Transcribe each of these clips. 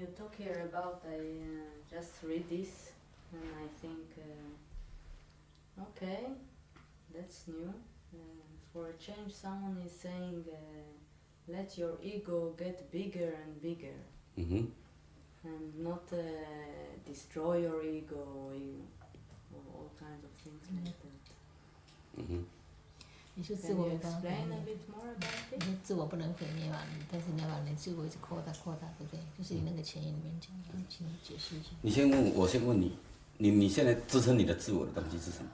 You talk here about, I just read this and I think, okay, that's new. For a change, someone is saying, let your ego get bigger and bigger. Mm-hmm. And not destroy your ego or all kinds of things like that. Mm-hmm. Can you explain a bit more about it? 你说自我不能毁灭嘛，但是你要把你自我一直扩大，对不对？就是你那个前言里面讲的，请你解释一下。你先问我，先问你，你现在支撑你的自我的东西是什么？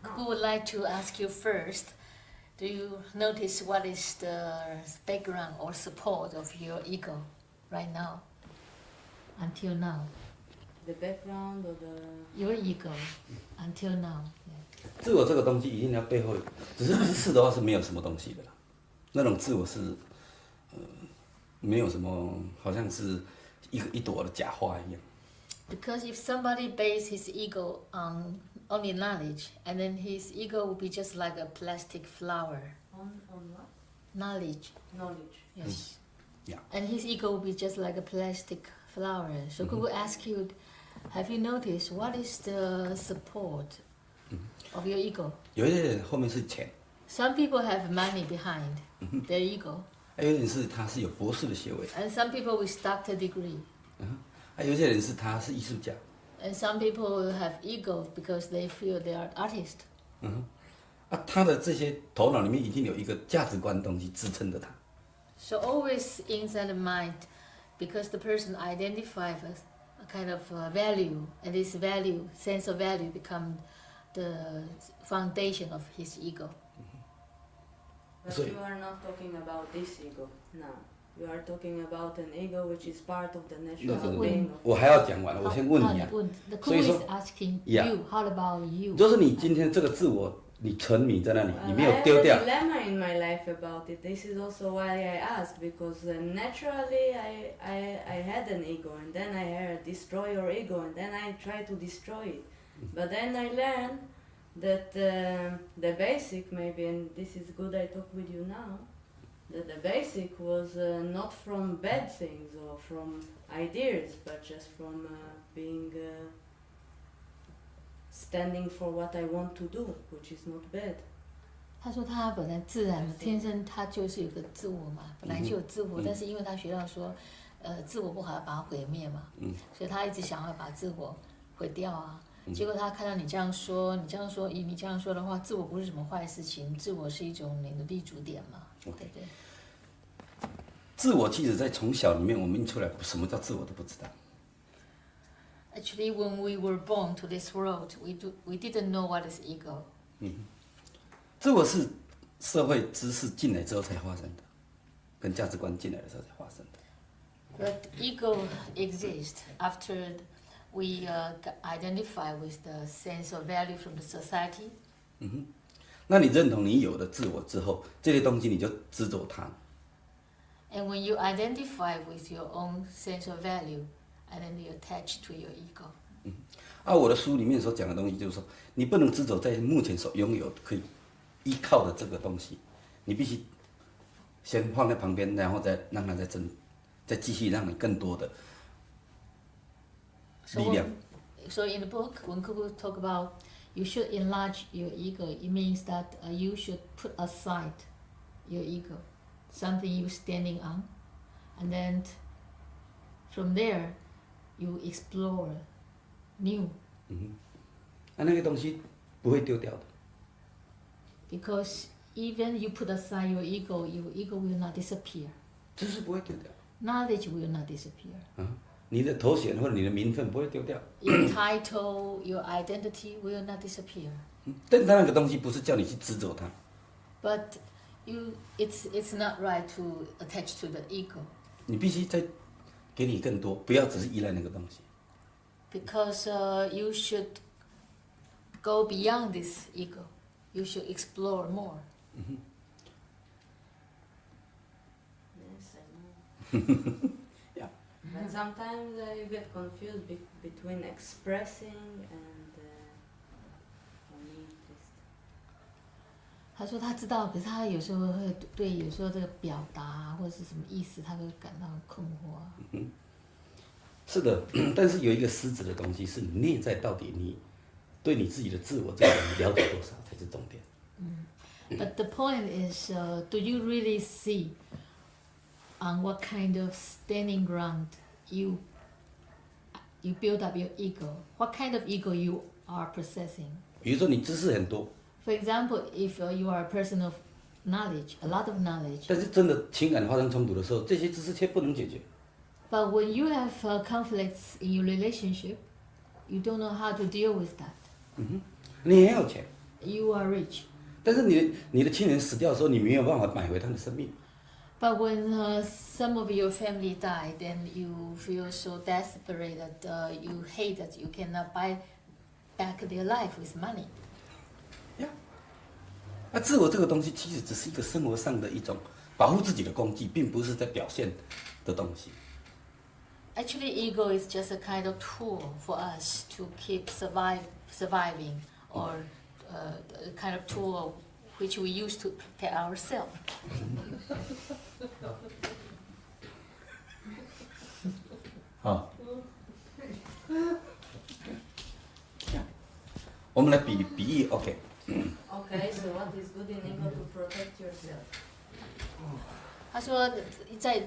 Who would like to ask you first? Do you notice what is the background or support of your ego right now? Until now. The background or the... Your ego, until now. 自我这个东西一定要背后，只是知识的话是没有什么东西的，那种自我是，没有什么，好像是一朵的假花一样。Because if somebody base his ego on only knowledge, and then his ego will be just like a plastic flower. On what? Knowledge. Knowledge. Yes. Yeah. And his ego will be just like a plastic flower. So Cuckoo ask you, have you noticed what is the support of your ego? 有一些人后面是钱， Some people have money behind their ego, 还有一些人是他是有博士的学位， and some people with doctor degree, 还有一些人是他是艺术家， and some people have ego because they feel they are artist. 他的这些头脑里面一定有一个价值观的东西支撑着他。 So always inside the mind, because the person identifies a kind of value, and this value, sense of value, become the foundation of his ego. But you are not talking about this ego now. You are talking about an ego which is part of the natural being. 我还要讲完，我先问你啊。 The 所以 Cuckoo 说 is asking Yeah. you, how about you? 就是你今天这个自我，你沉迷在那里，你 Well, 没 I 有 have 丢 a 掉。 dilemma in my life about it. This is also why I asked, because naturally I had an ego, and then I heard destroy your ego, and then I tried to destroy it. But then I learned that the basic, maybe, and this is good I talk with you now, that the basic was not from bad things or from ideas, but just from being standing for what I want to do, which is not bad. 他说他本来自然天生他就是有个自我嘛，本来就有自我，但是因为他学到说，自我不好要把它毁灭嘛，所以他一直想要把自我毁掉啊。结果他看到你这样说，你这样说的话，自我不是什么坏事情，自我是一种你的立足点嘛，对不对？自我其实在从小里面我们一出来，什么叫自我都不知道。 Actually, when we were born to this world, we didn't know what is ego. 自我是社会知识进来之后才发生的，跟价值观进来的时候才发生的。 But ego exists after we identify with the sense of value from the society. 那你认同你有了自我之后，这些东西你就执着它。 And when you identify with your own sense of value, and then you attach to your ego. 我的书里面所讲的东西就是说，你不能执着在目前所拥有可以依靠的这个东西，你必须先放在旁边，然后再让它再继续让你更多的力量。 So in the book, when Cuckoo talk about you should enlarge your ego, it means that you should put aside your ego, something you're standing on, and then from there you explore new. 那个东西不会丢掉的。 Because even you put aside your ego will not disappear. 知识不会丢掉。 Knowledge will not disappear. 你的头衔或者你的名分不会丢掉。 Your title, your identity will not disappear. 但它那个东西不是叫你去执着它。 But it's not right to attach to the ego. 你必须再给你更多，不要只是依赖那个东西。 Because you should go beyond this ego. You should explore more. Yes, I know. Yeah. But sometimes you get confused between expressing and for me just. 他说他知道，可是他有时候会对有时候这个表达或者是什么意思，他会感到很困惑。是的，但是有一个实质的东西，是你内在到底你对你自己的自我这个你了解多少才是重点。But the point is, do you really see on what kind of standing ground you build up your ego? What kind of ego you are possessing? 比如说你知识很多， For example, if you are a person of knowledge, a lot of knowledge, 但是真的情感发生冲突的时候，这些知识却不能解决。 but when you have conflicts in your relationship, you don't know how to deal with that. 你很有钱， You are rich, 但是你的亲人死掉的时候，你没有办法买回他的生命。 but when some of your family die, then you feel so desperate that you hate that you cannot buy back their life with money. 那自我这个东西，其实只是一个生活上的一种保护自己的工具，并不是在表现的东西。 Actually, ego is just a kind of tool for us to keep surviving, or a kind of tool which we use to protect ourselves. 好，我们来比喻 ，OK。 Okay, so what is good in ego to protect yourself? 他说，在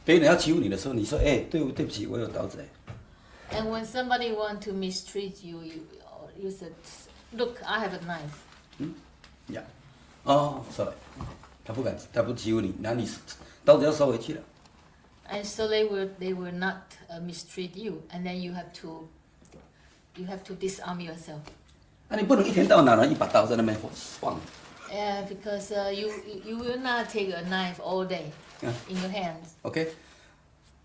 别人要欺负你的时候，你说：“哎、对不起，我有刀子。” And when somebody want to mistreat you, you said, "Look, I have a knife." 呀，哦，sorry，他不欺负你，那你刀子要收回去了。 And so they will not mistreat you, and then you have to disarm yourself. 那你不能一天到晚拿了一把刀在那边晃。 Because you will not take a knife all day in your hands. OK，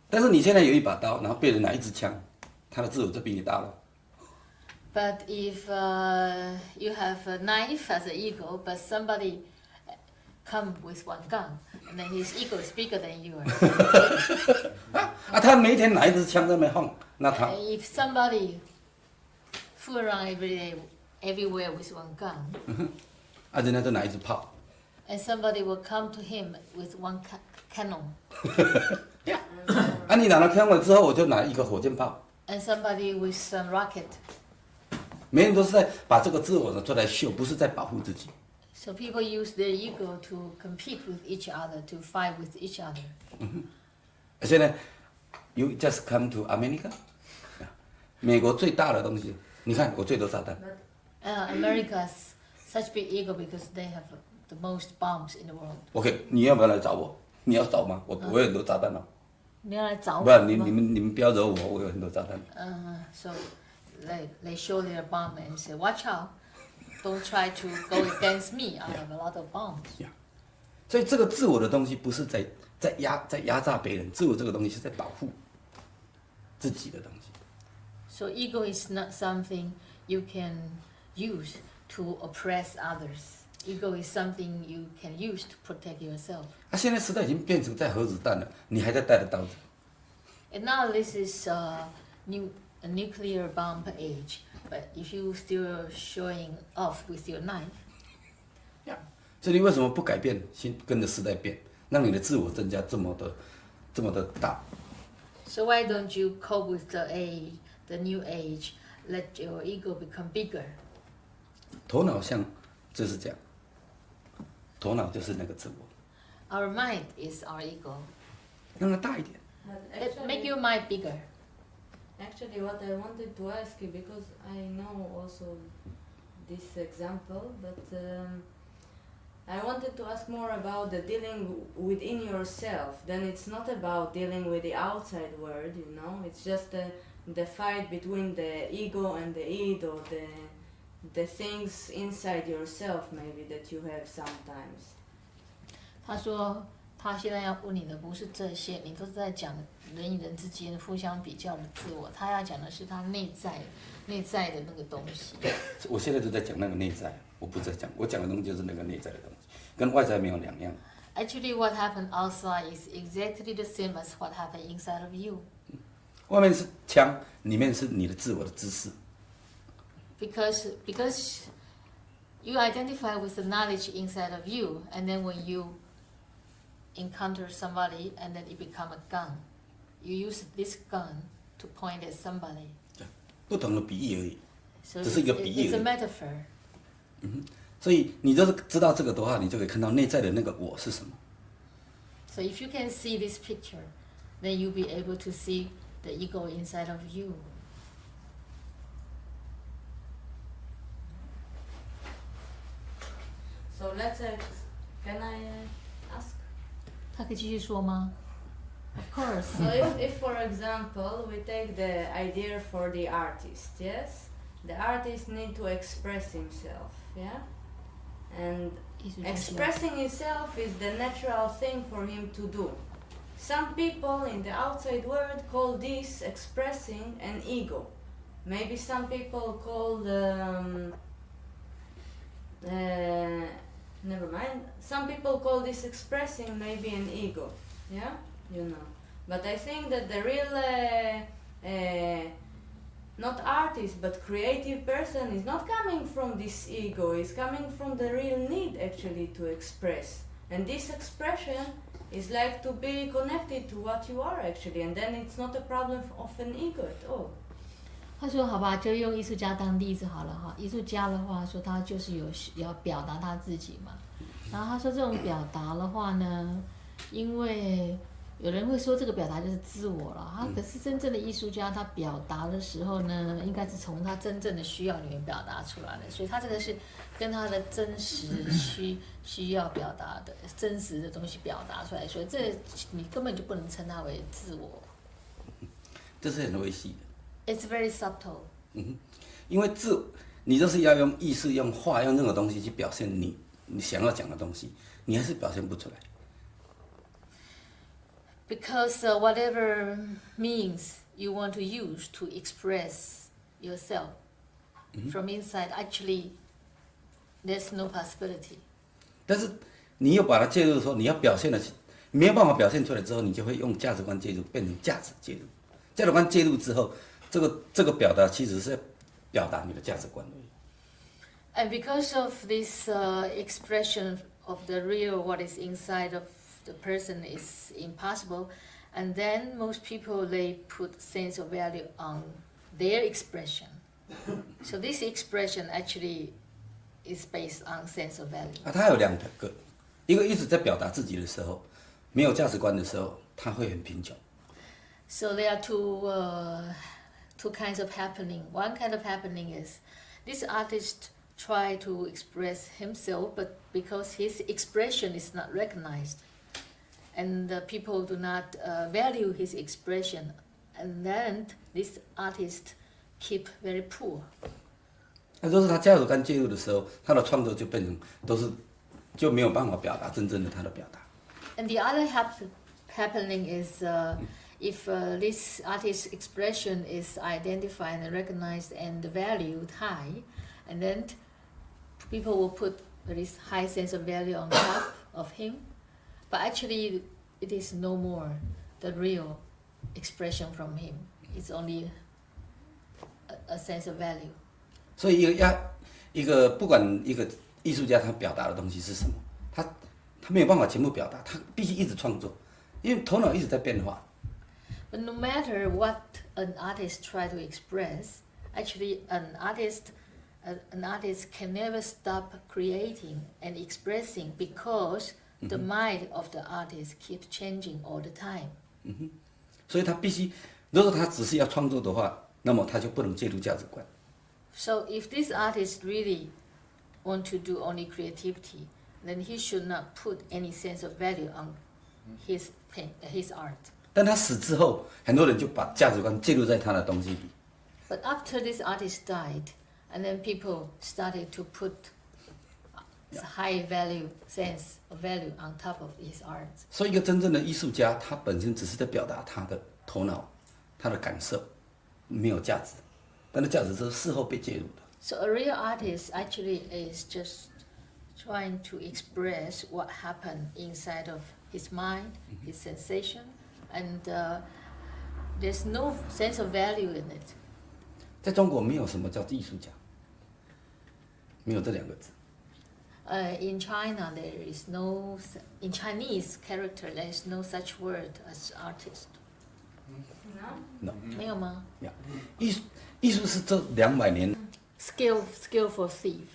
但是你现在有一把刀，然后被人拿一支枪，他的自我就比你大了。 But if you have a knife as an ego, but somebody come with one gun, and then his ego is bigger than yours. 他每一天拿一支枪在那边晃，那他 If somebody fool around everywhere with one gun, 人家就拿一支炮。 and somebody will come to him with one cannon, 你拿了枪了之后，我就拿一个火箭炮。 and somebody with some rocket. 每人都是在把这个自我呢做来秀，不是在保护自己。 So people use their ego to compete with each other, to fight with each other. 现在 ，You just come to America， 美国最大的东西，你看我最多炸弹。 America's such big ego because they have the most bombs in the world. OK， 你要不要来找我？你要找吗？我有很多炸弹哦。你要来找我不然你吗？们不要惹我，我有很多炸弹。 So they show their bomb and say, "Watch out! Don't try to go against me. I have a lot of bombs." 所以这个自我的东西不是在压榨别人，自我这个东西是在保护自己的东西。 So ego is not something you can use to oppress others. Ego is something you can use to protect yourself. 现在时代已经变成在核子弹了，你还在带着刀子。 And now this is a nuclear bomb age. But if you still showing off with your knife, 所以你为什么不改变，先跟着时代变，让你的自我增加这么的大？ so why don't you cope with the new age? Let your ego become bigger. 头脑像就是这样，头脑就是那个自我， Our mind is our ego. 让它大一点。 Make your mind bigger. Actually, what I wanted to ask you, because I know also this example, but I wanted to ask more about the dealing within yourself. Then it's not about dealing with the outside world, you know. It's just the fight between the ego and the id, or the things inside yourself, maybe that you have sometimes. 他说他现在要问你的不是这些，你都是在讲人与人之间互相比较的自我，他要讲的是他内在的那个东西。我现在就在讲那个内在，我不在讲，我讲的东西就是那个内在的东西，跟外在没有两样。 Actually, what happened outside is exactly the same as what happened inside of you. 外面是枪，里面是你的自我的知识。 Because you identify with the knowledge inside of you, and then when you encounter somebody and then it become a gun, you use this gun to point at somebody. 不同的比喻而已。 So 只是一个比喻 it's a 而已。 metaphor. 所以你就是知道这个的话，你就可以看到内在的那个我是什么。 So if you can see this picture, then you'll be able to see the ego inside of you. So can I ask? 他可以继续说吗 Of course. So if for example we take the idea for the artist, yes, the artist need to express himself, yeah, and 艺术家需要 expressing himself is the natural thing for him to do. Some people in the outside world call this expressing an ego. Maybe some people call never mind. Some people call this expressing maybe an ego. Yeah, you know. But I think that the real not artist but creative person is not coming from this ego. It's coming from the real need actually to express. And this expression is like to be connected to what you are actually, and then it's not a problem of an ego at all. 他说：“好吧，就用艺术家当例子好了哈。艺术家的话说，他就是要表达他自己嘛。然后他说，这种表达的话呢，因为有人会说这个表达就是自我了。他可是真正的艺术家，他表达的时候呢，应该是从他真正的需要里面表达出来的。所以他这个是跟他的真实需要表达的真实的东西表达出来。所以这你根本就不能称它为自我。这是很微细的。” It's very subtle. 因为你就是要用意识、用画、用任何东西去表现你想要讲的东西，你还是表现不出来。Because whatever means you want to use to express yourself from inside, actually, there's no possibility. 但是你又把它介入说你要表现的没有办法表现出来之后，你就会用价值观介入，变成价值介入。价值观介入之后，这个表达其实是表达你的价值观而已。And because of this expression of the real, what is inside of the person is impossible, and then most people they put sense of value on their expression. So this expression actually is based on sense of value. 它有两个，一个一直在表达自己的时候，没有价值观的时候，他会很贫穷。So there are two kinds of happening. One kind of happening is this artist try to express himself, but because his expression is not recognized, and the people do not value his expression, and then this artist keep very poor. 那都是他价值观介入的时候，他的创作就变成就没有办法表达真正的他的表达。And the other happening is if this artist's expression is identified and recognized and valued high, and then people will put very high sense of value on top of him, but actually it is no more the real expression from him. It's only a sense of value. 所以不管一个艺术家他表达的东西是什么，他没有办法全部表达，他必须一直创作，因为头脑一直在变化。But no matter what an artist try to express, actually an artist can never stop creating and expressing because the mind of the artist keeps changing all the time. 所以他必须，如果他只是要创作的话，那么他就不能介入价值观。So if this artist really want to do only creativity, then he should not put any sense of value on his art. 但他死之后，很多人就把价值观介入在他的东西里。But after this artist died, and then people started to put high value sense of value on top of his art. 所以，一个真正的艺术家，他本身只是在表达他的头脑、他的感受，没有价值。但是价值是事后被介入的。So a real artist actually is just trying to express what happened inside of his mind, his sensation, and there's no sense of value in it. 在中国没有什么叫艺术家，没有这两个字。In China, there is no, in Chinese character, there is no such word as artist. No，没有吗呀，艺术是这200年， ？Skillful thief。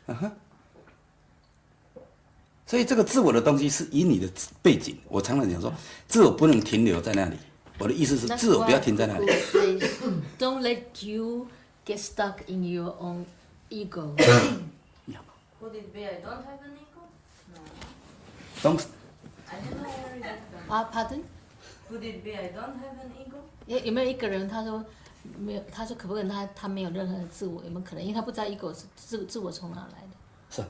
所以这个自我的东西是以你的背景。我常常讲说，自我不能停留在那里。我的意思是， That's 自我不要 why 停在那里。 Cuckoo says, don't let you get stuck in your own ego. Could it be I don't have an ego? No. Don't I don't know where is that from. Pardon? Could it be I don't have an ego? 有没有一个人他说没有？他说可不可能他没有任何的自我？有没有可能？因为他不知道 ego 是自我从哪来的。是，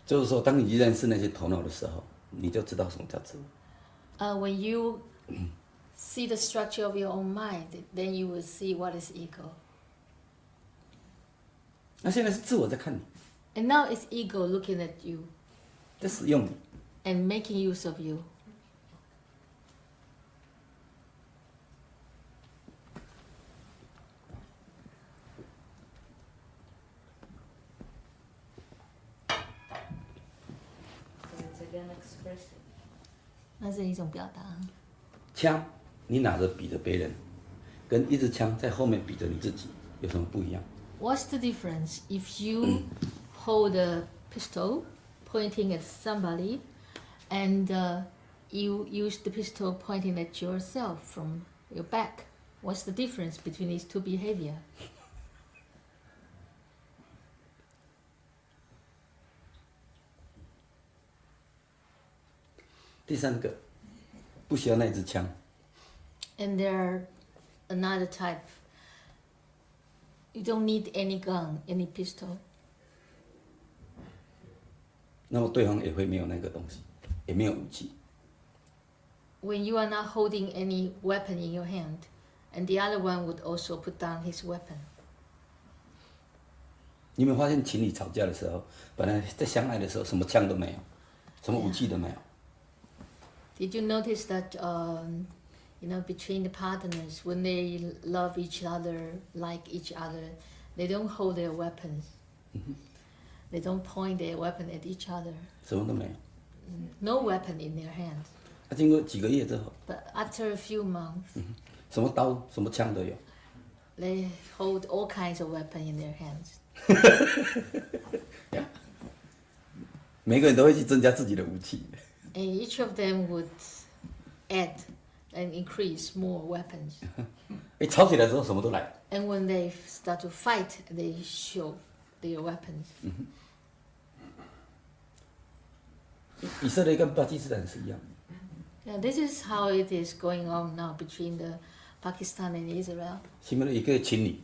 就是说，当你认识那些头脑的时候，你就知道什么叫自我。When you see the structure of your own mind, then you will see what is ego. 那现在是自我在看你， And now it's ego looking at you 在使用你。 and making use of you. 那是一种表达。枪，你拿着比着别人，跟一支枪在后面比着你自己，有什么不一样？ What's the difference if you hold a pistol pointing at somebody and you use the pistol pointing at yourself from your back? What's the difference between these two behavior? 第三个，不需要那支枪。 And there another type. You don't need any gun, any pistol. 那么对方也会没有那个东西，也没有武器。 When you are not holding any weapon in your hand, and the other one would also put down his weapon. 你有没有发现情侣吵架的时候，本来在相爱的时候，什么枪都没有，什么武器都没有。 Did you notice that, between the partners, when they love each other, like each other, they don't hold their weapons. They don't point their weapon at each other. 什么都没有。 No weapon in their hands. 那经过几个月之后， But after a few months, 什么刀、什么枪都有。 they hold all kinds of weapon in their hands. 每个人都会去增加自己的武器。 And each of them would add and increase more weapons. 一吵起来之后，什么都来。 And when they start to fight, they show their weapons. 以色列跟巴基斯坦是一样。 Yeah, this is how it is going on now between the Pakistan and Israel. Similarly, 一个情侣。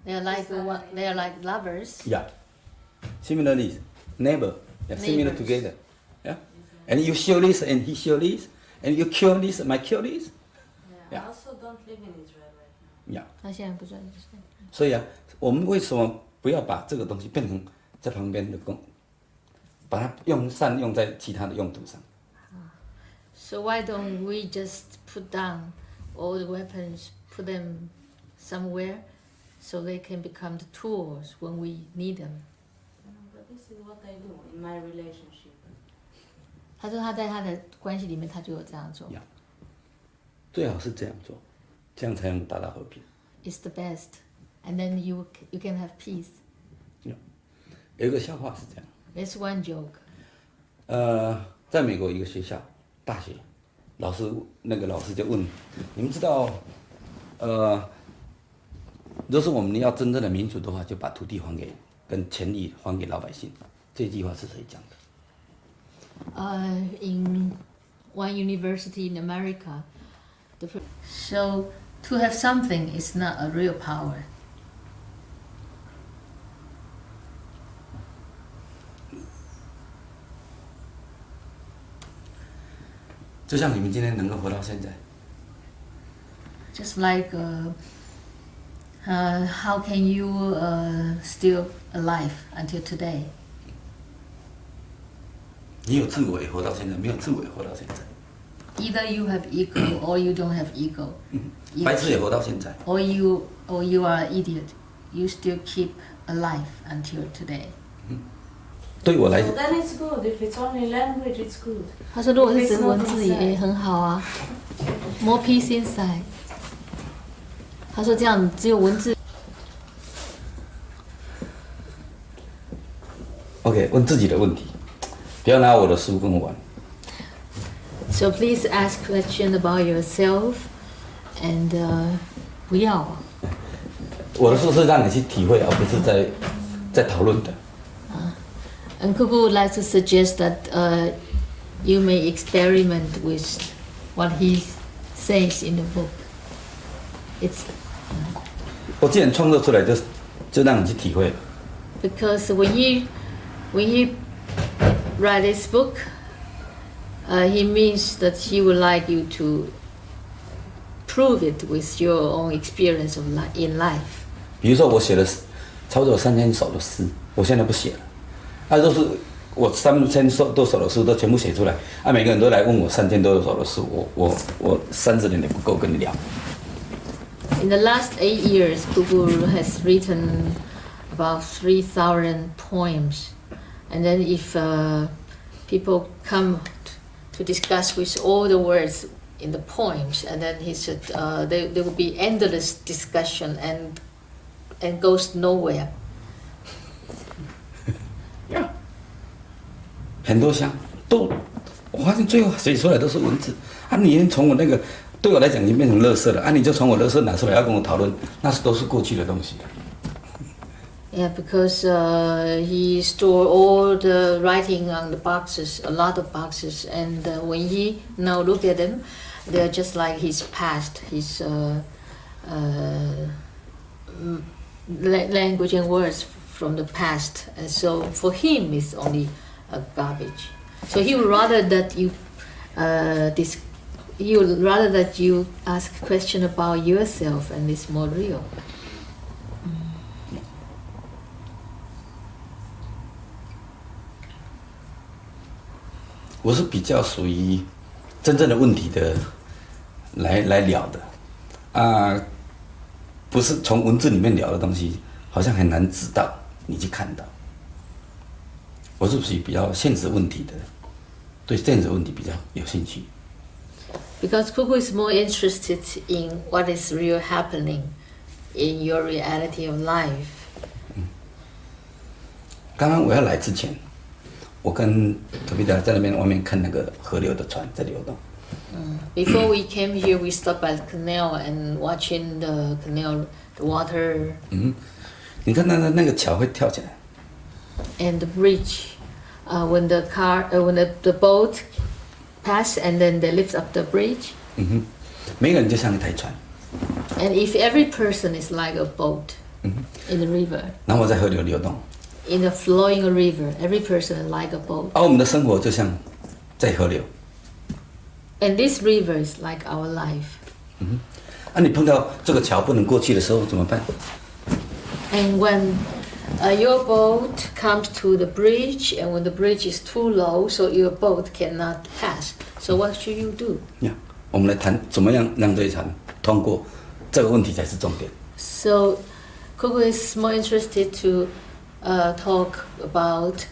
They are like they are like lovers. Yeah. Similarly, neighbor. Yeah, similar Neighbors. together. Yeah. And you show this, and he show this, and you kill this, and I kill this. Yeah, Yeah. I also don't live in Israel right now. Yeah. 他现在不算。所以啊，我们为什么不要把这个东西变成在旁边的把它善用在其他的用途上？ So why don't we just put down all the weapons, put them somewhere, so they can become the tools when we need them? But this is what I do in my relationship. 他说他在他的关系里面，他就有这样做。 Yeah. 最好是这样做，这样才能达到和平。 It's the best, and then you can have peace. 有一个笑话是这样。 That's one joke. 在美国一个学校，大学，那个老师就问，你们知道，如果我们要真正的民主的话，就把土地跟权利还给老百姓。这句话是谁讲的？ In one university in America, so to have something is not a real power. 就像你们今天能够活到现在， Just like how can you still alive until today? 你有自我也活到现在，没有自我也活到现在， Either you have ego or you don't have ego. 白痴也活到现在。 Or you are an idiot. You still keep alive until today. 对我来 So 讲， then it's good. If it's only language, it's good. 他说，如果是只文字也很好啊。More peace inside. 他说这样只有文字。OK， 问自己的问题，不要拿我的书跟我玩。So please ask question about yourself, and 不要。我的书是让你去体会，而不是在讨论的。And Cuckoo would like to suggest that you may experiment with what he says in the book. It's 我既然创作出来就让你去体会了。because when he write this book, he means that he would like you to prove it with your own experience of in life. 比如说我写了差不多3000首的诗，我现在不写了，都是我3000多首的诗都全部写出来，每个人都来问我3000多首的诗，我30年也不够跟你聊。In the last 8 years, Cuckoo has written about 3,000 poems, and then if people come to discuss with all the words in the poems, and then he said there will be endless discussion and goes nowhere. 很多项我发现最后写出来都是文字你连从我那个对我来讲已经变成垃圾了你就从我垃圾拿出来要跟我讨论，那都是过去的东西。Yeah, because he stored all the writing on the boxes, a lot of boxes, and when he now look at them, they're just like his past, his language and words from the past, and so for him it's only a garbage. So he would rather that you he would rather that you ask a question about yourself, and it's more real. 我是比较属于真正的问题的来聊的不是从文字里面聊的东西，好像很难知道你去看到。我是属于比较现实问题的，对现实问题比较有兴趣。Because Cuckoo is more interested in what is real happening in your reality of life. 刚刚我要来之前，我跟特别在那边外面看那个河流的船在流动。Before we came here, we stopped by the canal and watching the canal, the water. 你看那个桥会跳起来。And the bridge, when the boat pass and then they lift up the bridge. 每个人就像一台船。And if every person is like a boat in the river. 然后我在河流流动。In a flowing river, every person is like a boat. 我们的生活就像在河流。And this river is like our life. 你碰到这个桥不能过去的时候怎么办？ And when your boat comes to the bridge, and when the bridge is too low, so your boat cannot pass. So what should you do? 我们来谈怎么样让这一船通过，这个问题才是重点。So Cuckoo is more interested to talk about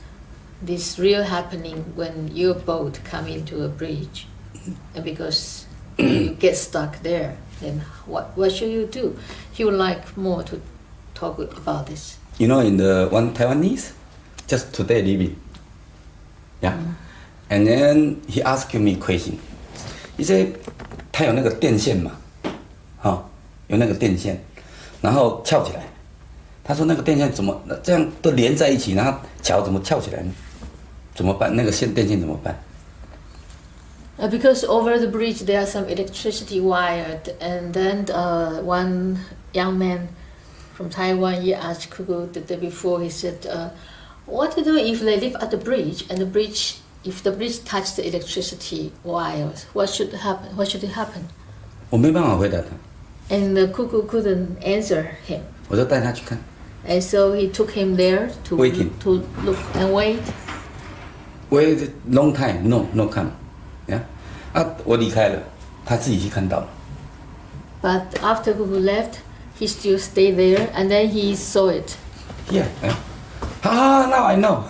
this real happening when your boat come into a bridge, and because you get stuck there, then what should you do? He would like more to talk about this. You know, in the one Taiwanese, just today living, and then he asked me question. He said, 他有那个电线嘛，有那个电线，然后翘起来。他说那个电线怎么这样都连在一起，然后桥怎么翘起来呢？怎么办？那个电线怎么办？ Because over the bridge there are some electricity wired, and then one young man from Taiwan, he asked Cuckoo the day before. He said, "What to do if they live at the bridge, and if the bridge touched the electricity wires? What should happen? What should it happen?" 我没办法回答他。And Cuckoo couldn't answer him. 我就带他去看。And so he took him there to look and wait. Wait long time, no come. 我离开了，他自己去看到了。But after Cuckoo left, he still stayed there, and then he saw it. Yeah, now I know.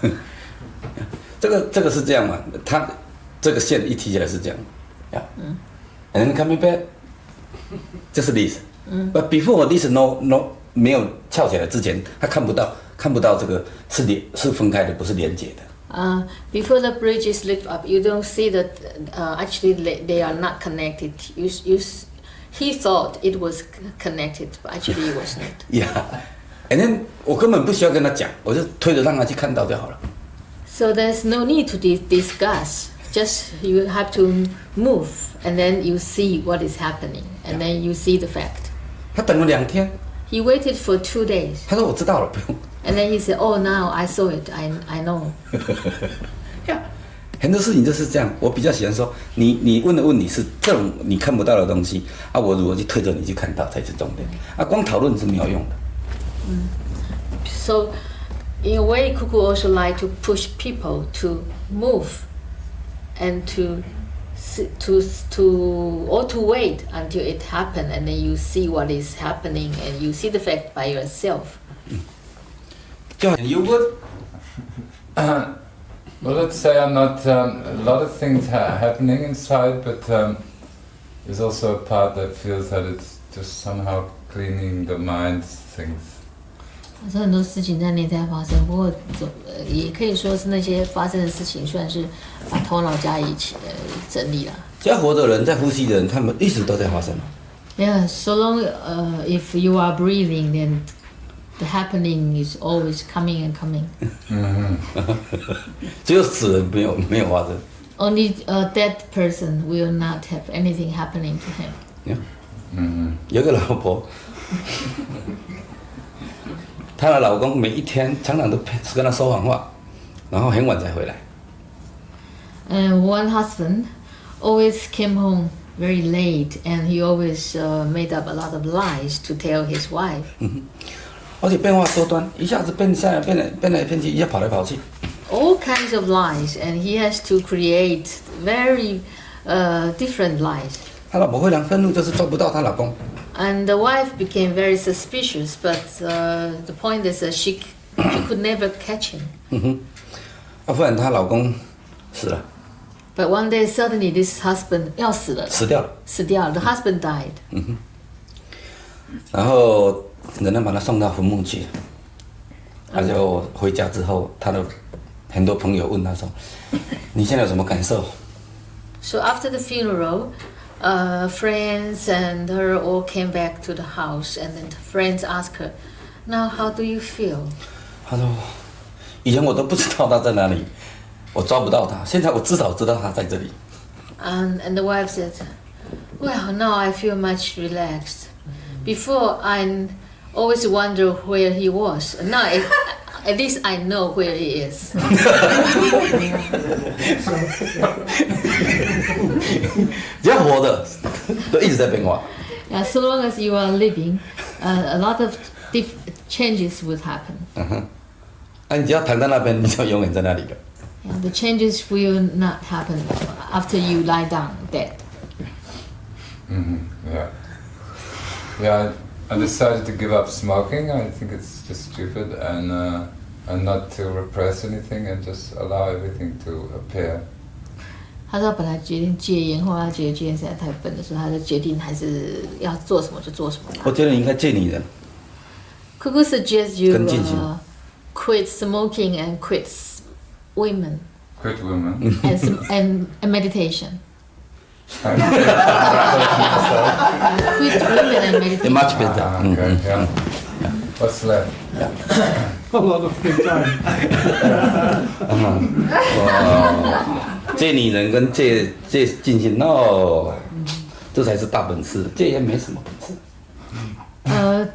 这个是这样嘛？他这个线一提起来是这样，and then coming back，就是 this， But before this no 没有翘起来之前，他看不到这个是分开的，不是连接的。Before the bridge is lit up, you don't see that actually they are not connected. He thought it was connected, but actually it was not. Yeah, and then 我根本不需要跟他讲，我就推着让他去看到就好了。So there's no need to discuss. Just you have to move, and then you see what is happening, and then you see the fact. 他等了2天。He waited for 2 days. 他说我知道了，不用。And then he said, "Oh, now I saw it. I know." 很多事情就是这样，我比较喜欢说，你问的问题是这种你看不到的东西啊，我如何去推着你去看到才是重点啊，光讨论是没有用的。So, in a way, Cuckoo also like to push people to move, and to wait until it happens, and then you see what is happening, and you see the fact by yourself. You would. Well, let's say I'm not. A lot of things happening inside, but there's also a part that feels that it's just somehow cleaning the mind things. 发生很多事情在内在发生，不过也可以说是那些发生的事情，算是把头脑加以整理了。只要活着的人，在呼吸的人，他们一直都在发生。Yeah, so long if you are breathing, then the happening is always coming and coming. 只有死人没有发生。Only a dead person will not have anything happening to him. Yeah. 有个老婆，她的老公每一天常常都跟她说谎话，然后很晚才回来。And one husband always came home very late, and he always made up a lot of lies to tell his wife. 而且变化多端，一下子变来变去，一下跑来跑去。All kinds of lies, and he has to create very different lies. 他老婆非常愤怒，就是抓不到她老公。And the wife became very suspicious, but the point is that she could never catch him. 忽然她老公死了。But one day suddenly this husband 要死了。死掉了。死掉了。The husband died. 然后人家把他送到坟墓去，他就回家之后，他的很多朋友问他说：“你现在有什么感受？” So after the funeral, friends and her all came back to the house, and then the friends asked her, "Now how do you feel?" 他说：“以前我都不知道他在哪里，我抓不到他，现在我至少知道他在这里。” And the wife said, "Well, now I feel much relaxed. Before I always wonder where he was. Now at least I know where he is." 只要活的，都一直在变化。Yeah, so long as you are living, a lot of changes will happen. 你只要躺在那边，你就永远在那里了。Yeah, the changes will not happen after you lie down dead. Yeah. Yeah. I decided to give up smoking. I think it's just stupid, and not to repress anything, and just allow everything to appear. 他说本来决定戒烟，后来他觉得戒烟实在太笨了，所以他就决定还是要做什么就做什么。我觉得你应该戒女人。Cuckoo suggests you quit smoking and quit women. Quit women. And meditation. Quit women and meditation. Much better. Okay. Yeah. What's left? A lot of free time. 戒女人跟戒静心，no，这才是大本事。戒烟没什么本事。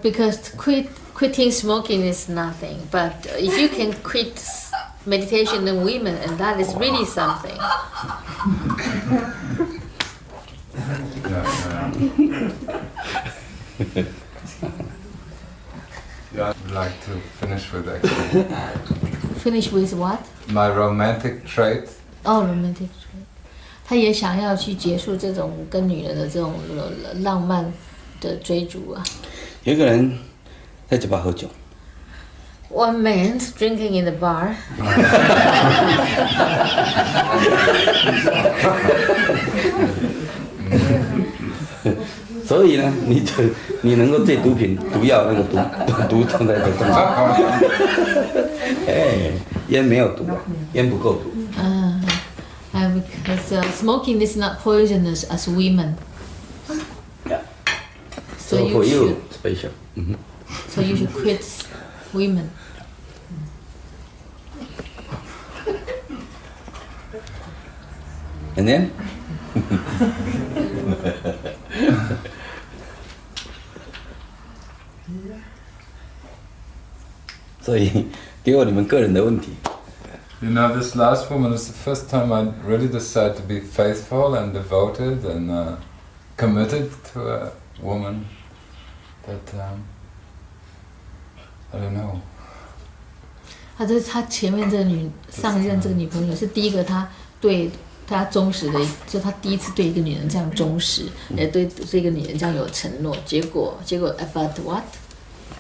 Because quitting smoking is nothing, but if you can quit meditation and women, and that is really something. Yeah, I'd like to finish with actually. Finish with what? My romantic trait. Oh, romantic trait. 他也想要去结束这种跟女人的这种浪漫的追逐啊。有一个人在酒吧喝酒。One man drinking in the bar. 所所以呢，你能够戒毒品、毒药那个毒放在这中间。哎，烟没有毒，烟不够毒。Because smoking is not poisonous as women. Yeah. So for you should, special. So you should quit women. And then. 所以给我你们个人的问题。You know, this last woman is the first time I really decided to be faithful and devoted and committed to a woman. But I don't know. 他前面这个上一任这个女朋友是第一个他对他忠实的，就他第一次对一个女人这样忠实，也对这个女人这样有承诺。结果 but what？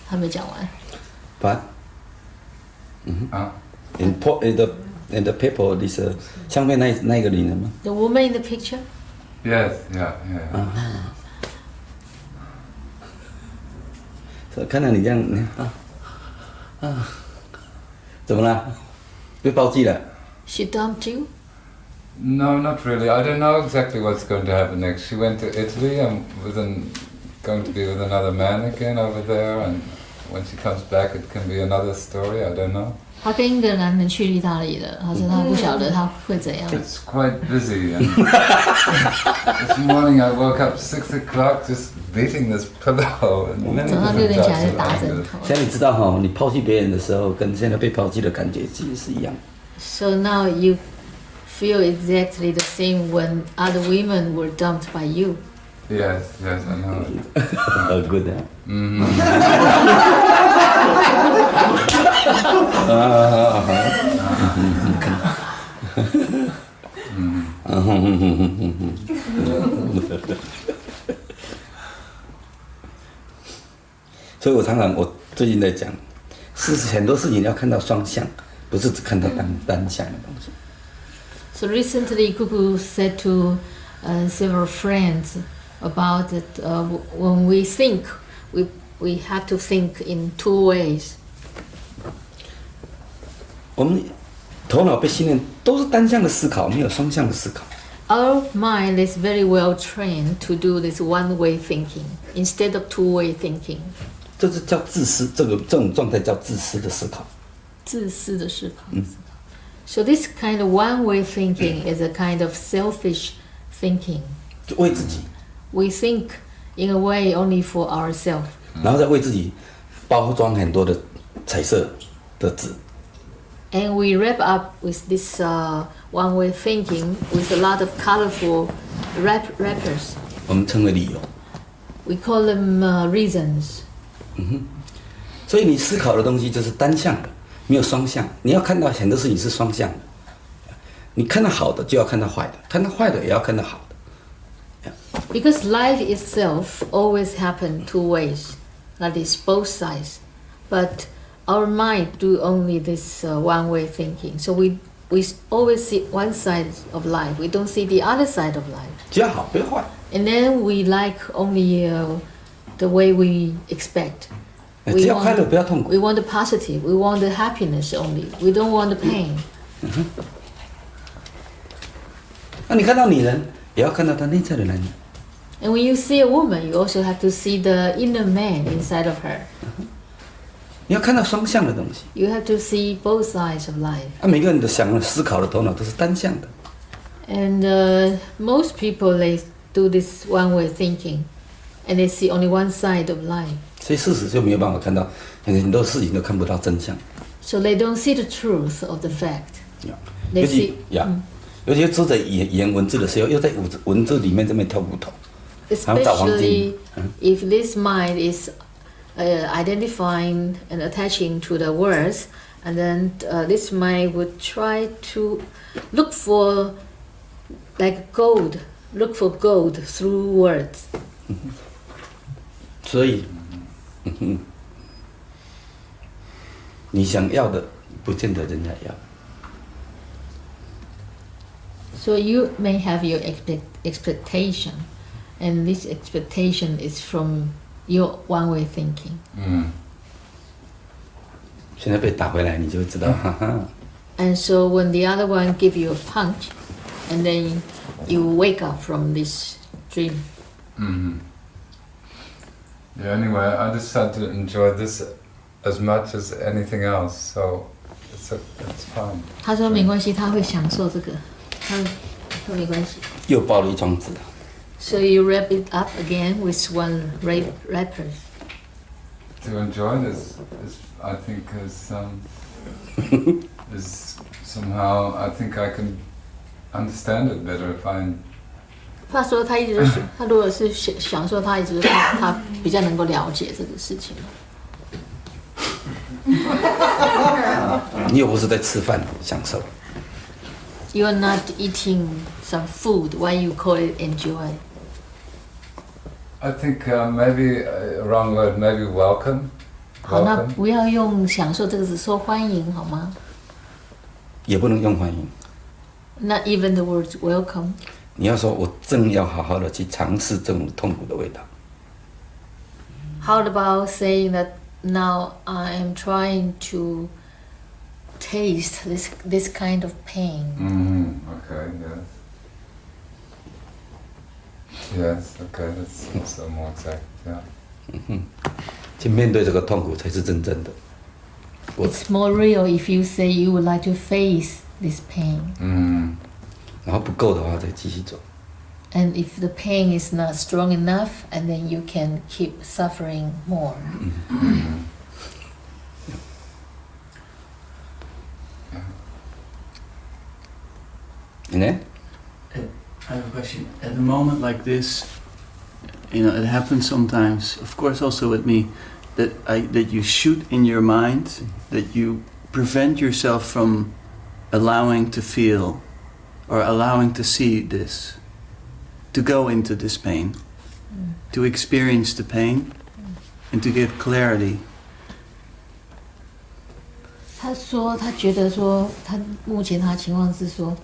还没讲完。But. In the paper, this 上面那个女人吗 The woman in the picture? Yes, yeah. 所以看到你这样，怎么了？被抛弃了 She dumped you? No, not really. I don't know exactly what's going to happen next. She went to Italy and going to be with another man again over there, and when she comes back it can be another story, I don't know. 他跟一个男人去意大利了，他说他不晓得他会怎样。It's quite busy. And this morning I woke up 6 o'clock just beating this pillow. 早上6点起来就打枕头。现在你知道哈，你抛弃别人的时候，跟现在被抛弃的感觉其实是一样。So now you feel exactly the same when other women were dumped by you. Yes, I know it. Good. So 我最近在讲，很多事情要看到双向，不是只看到单向的东西。So recently, Cuckoo said to several friends about that when we think, we have to think in two ways. 我们头脑被训练都是单向的思考，没有双向的思考。Our mind is very well trained to do this one-way thinking instead of two-way thinking. 这是叫自私，这种状态叫自私的思考。自私的思考。So this kind of one-way thinking is a kind of selfish thinking. 就为自己。We think in a way only for ourselves. 然后再为自己包装很多的彩色的纸。And we wrap up with this one-way thinking with a lot of colorful wrappers. 我们称为理由。We call them reasons. 所以你思考的东西就是单向的，没有双向。你要看到很多事情是双向的。你看到好的就要看到坏的，看到坏的也要看到好的。Because life itself always happens two ways, that is both sides. But our mind do only this one-way thinking. So we always see one side of life. We don't see the other side of life. 只要好，不要坏。And then we like only the way we expect. 只要快乐，不要痛苦。 We want the positive. We want the happiness only. We don't want the pain. 那你看到女人，也要看到她内在的男人。And when you see a woman, you also have to see the inner man inside of her. 你要看到双向的东西。You have to see both sides of life. 每个人的思考的头脑都是单向的。And most people, they do this one-way thinking, and they see only one side of life. 所以事实就没有办法看到，很多事情都看不到真相。So they don't see the truth of the fact. 尤其尤其读者语言文字的时候，又在文字里面这边跳骨头，然后找黄金。 Especially if this mind is identifying and attaching to the words, and then this mind would try to look for like gold, look for gold through words. 所以，你想要的，不见得人家要。 So you may have your expectation, And this expectation is from your one-way thinking. 现在被打回来，你就会知道，哈哈。 And so when the other one give you a punch, and then you wake up from this dream. Yeah, anyway, I just had to enjoy this as much as anything else, so it's fine. 他说没关系，他会享受这个，他说没关系。又包了一张纸， So you wrap it up again with one wrapper. To enjoy this is, I think, is somehow, I think I can understand it better if I. 他说他一直是，他如果是享受，他一直他比较能够了解这个事情。你又不是在吃饭享受。 You are not eating some food. Why you call it enjoy? I think maybe a wrong word, maybe welcome. 好，那 Welcome. 不要用享受这个字说欢迎好吗？也不能用欢迎， Not even the words welcome. 你要说我正要好好的去尝试这种痛苦的味道。 How about saying that now I am trying to taste this kind of pain? Okay, yes. Yes, okay, that's also more exact, yeah. 去面对这个痛苦才是真正的。 It's more real if you say you would like to face this pain. 然后不够的话再继续走。 And if the pain is not strong enough, and then you can keep suffering more. And then? I have a question. At a moment like this, it happens sometimes, of course also with me, that you shoot in your mind, that you prevent yourself from allowing to feel or allowing to see this, to go into this pain, to experience the pain, and to get clarity. 他说，他觉得说，他目前他的情况是说，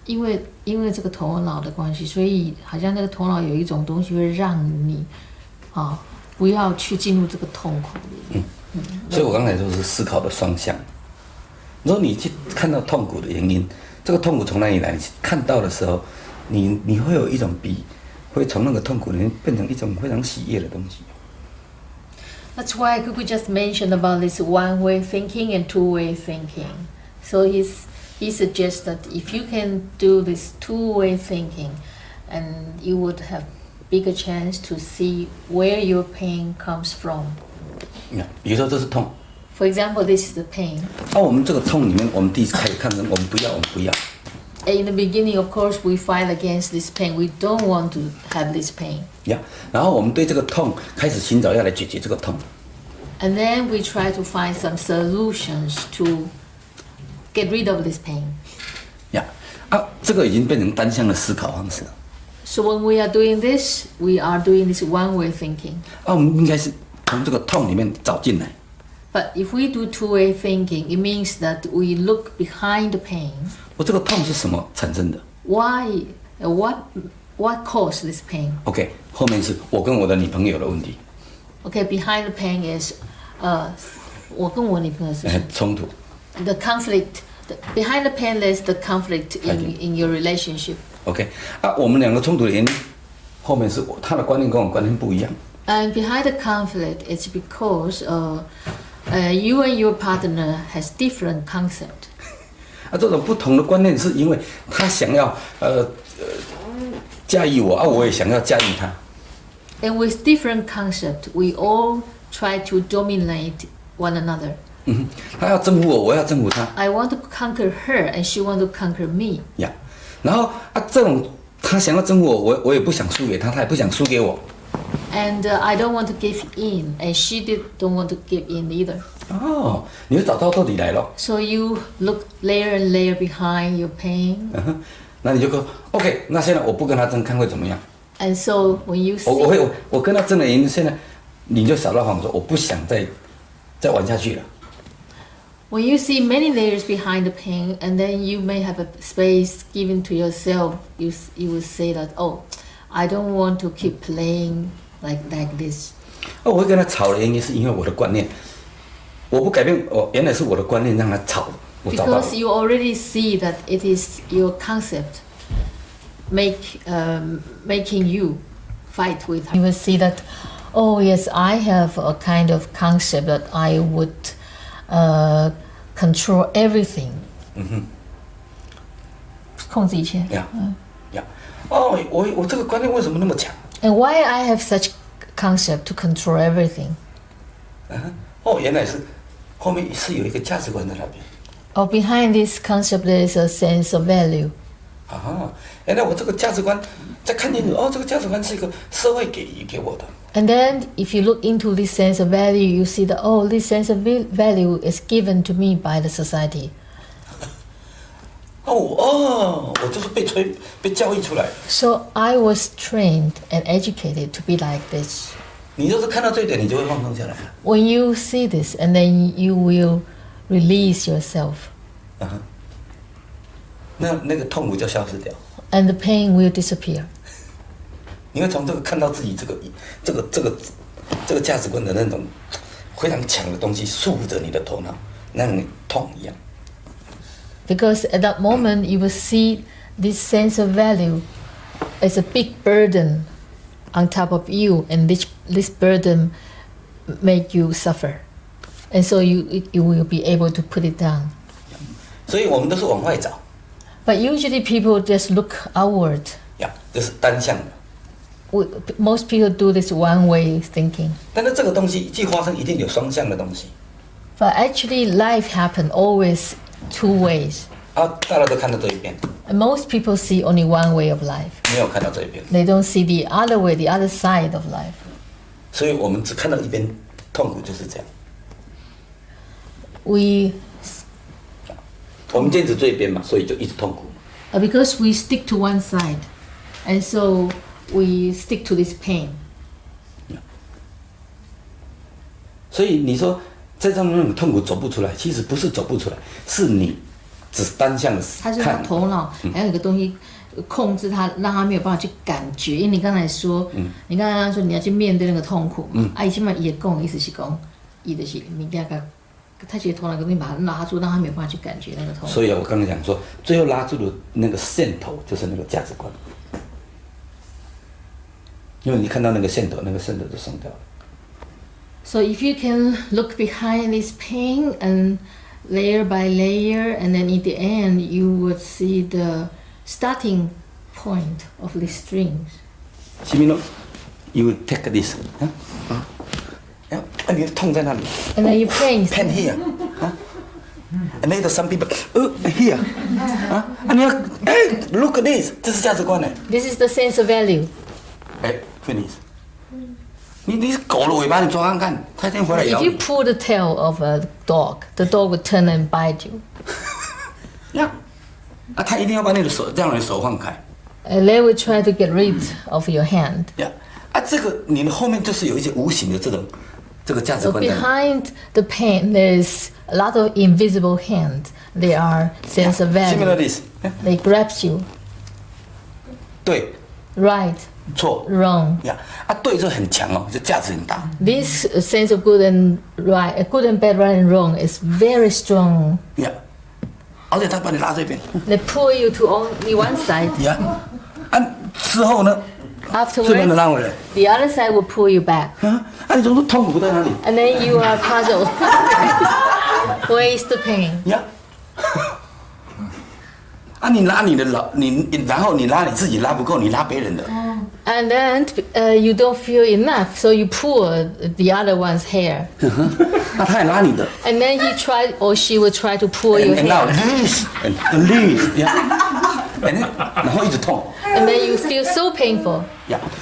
因为这个头脑的关系，所以好像那个头脑有一种东西会让你，不要去进入这个痛苦里。所以我刚才说是思考的双向。如果你去看到痛苦的原因，这个痛苦从哪里来？你看到的时候，你会有一种会从那个痛苦里面变成一种非常喜悦的东西。 That's why Cuckoo just mentioned about this one-way thinking and two-way thinking. So he suggests that if you can do this two-way thinking, and you would have bigger chance to see where your pain comes from. 比如说这是痛， For example, this is the pain. 我们这个痛里面，我们第一次开始看成我们不要。 In the beginning, of course, we fight against this pain. We don't want to have this pain. 然后我们对这个痛开始寻找要来解决这个痛。 And then we try to find some solutions to get rid of this pain. 这个已经变成单向的思考方式了。 So when we are doing this, we are doing this one-way thinking. 我们应该是从这个痛里面找进来。 But if we do two-way thinking, it means that we look behind the pain. 我这个痛是什么产生的 Why? What caused this pain? ？OK， 后面是我跟我的女朋友的问题， Okay, behind the pain is 我跟我女朋友是冲突。 the conflict. Behind the pain is the conflict in your relationship. OK， 我们两个冲突的原因，后面是他的观念跟我观念不一样。 And behind the conflict, it's because you and your partner has different concept. 这种不同的观念是因为他想要驾驭我，我也想要驾驭他。 And with different concept, we all try to dominate one another. 他要征服我，我要征服他。 I want to conquer her, and she want to conquer me. 然后这种他想要征服我，我也不想输给他，他也不想输给我。 And I don't want to give in, and she don't want to give in either. 你就找到底来了。 So you look layer and layer behind your pain. 那你就说 OK， 那现在我不跟他争，看会怎么样？ And so when you see, 我跟他争的原因，现在你就找到方法说，我不想再玩下去了。 when you see many layers behind the pain, and then you may have a space given to yourself, you will say that, I don't want to keep playing like this. 我会跟他吵的原因是因为我的观念，我不改变，原来是我的观念让他吵，我找到了。 Because you already see that it is your concept making you fight with her. You will see that, oh yes, I have a kind of concept that I would control everything. 控制一切。呀，我这个观念为什么那么强？ And why I have such concept to control everything? 原来是后面是有一个价值观在那边。 Oh, behind this concept there is a sense of value. 原来我这个价值观，再看进去，这个价值观是一个社会给我的。 And then if you look into this sense of value, you see that, oh, this sense of value is given to me by the society. 我就是被教育出来的。 So I was trained and educated to be like this. 你要是看到这一点，你就会放松下来了。 When you see this, and then you will release yourself, 那个痛苦就消失掉。 and the pain will disappear. 你会从这个看到自己这个价值观的那种非常强的东西束缚着你的头脑，让你痛一样。 Because at that moment, you will see this sense of value as a big burden on top of you, and this burden make you suffer. And so you will be able to put it down. 所以我们都是往外找。 But usually people just look outward. 这是单向的。 Most people do this one-way thinking. 但是这个东西一发生，一定有双向的东西。 But actually, life happens always two ways. 大家都看到这一边， And most people see only one way of life. 没有看到这一边， They don't see the other way, the other side of life. 所以我们只看到一边，痛苦就是这样。 我们坚持这一边嘛，所以就一直痛苦。 Because we stick to one side, and so we stick to this pain. 所以你说在这种痛苦走不出来，其实不是走不出来，是你只单向的看。它是他头脑还有一个东西控制他，让他没有办法去感觉。因为你刚才说，你刚才说你要去面对那个痛苦嘛，伊起码也讲，意思是讲，伊就是物件个，他觉得头脑个东西把它拉住，让他没有办法去感觉那个痛苦。所以我刚才讲说，最后拉住的那个线头就是那个价值观，因为你看到那个线头，那个线头就松掉了。 So if you can look behind this pain and layer by layer, and then in the end you would see the starting point of the strings. Simino, you take this. 你的痛在哪里 And then you pain. Pain here. And then some people, here. 你要look at this， 这是价值观呢。 This is the sense of value. Finish. 你狗的尾巴你抓看看，它一定回来 If 咬 you 你。 pull the tail of a dog, the dog would turn and bite you. 它一定要把你的手，让你的手放开。 And they will try to get rid of your hand. 这个你的后面就是有一些无形的这个价值 So 观在。 behind the pain, there is a lot of invisible hand. They are sense of Similar value. this. They grabs you. 对， Right, 错。 wrong. 对这很强哦，这价值很大。 This sense of good and right, good and bad, right and wrong is very strong. 而且他把你拉这边。 They pull you to only one side. 之后呢，这边的 Afterwards, 拉回来。 the other side will pull you back. 你总是痛苦在哪里？ And then you are puzzled. Where is the pain? 你拉你的然后你拉你自己拉不够，你拉别人的。And then you don't feel enough, so you pull the other one's hair. 那他也拉你的。 And then he tried, or she will try to pull your And now hair. this and this， 然后一直痛。 And then you feel so painful.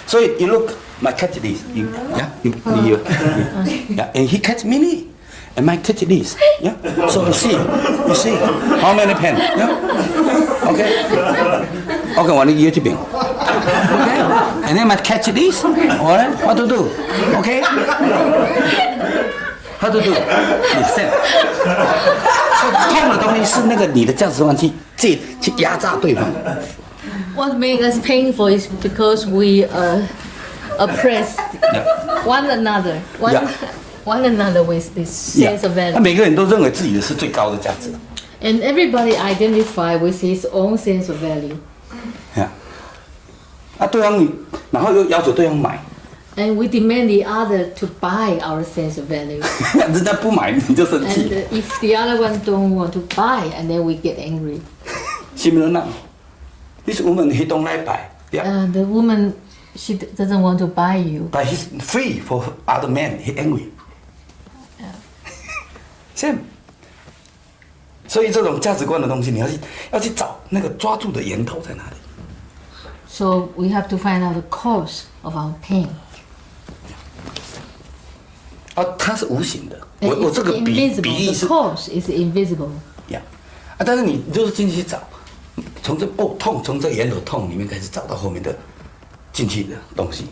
所以 you look, my catch this, and he catch me, and my catch this, So you see how many pen, okay, 我的约这边 ，okay, and then my catch this, alright, what to do, okay, how to do, yourself. 痛的东西是那个你的价值观去压榨对方。What makes us painful is because we oppress one another, one another with this sense of 那 value. 每个人都认为自己的是最高的价值。 And everybody identify with his own sense of value. 对方你，然后又要求对方买， And we demand the other to buy our sense of value. 人家不买你就生 And 气， if the other one don't want to buy, and then we get angry. 心里那，This woman he don't like buy, yeah, The woman, she doesn't want to buy you. but he's free for other men, he angry. Same. 所以这种价值观的东西，你要去找那个抓住的源头在哪里。 So we have to find out the cause of our pain. 它是无形的， And 我 it's 这个比 invisible. 喻 The 是 cause is invisible. 呀，但是你就是进去找，从这痛，从这源头痛里面开始找到后面的进去的东西。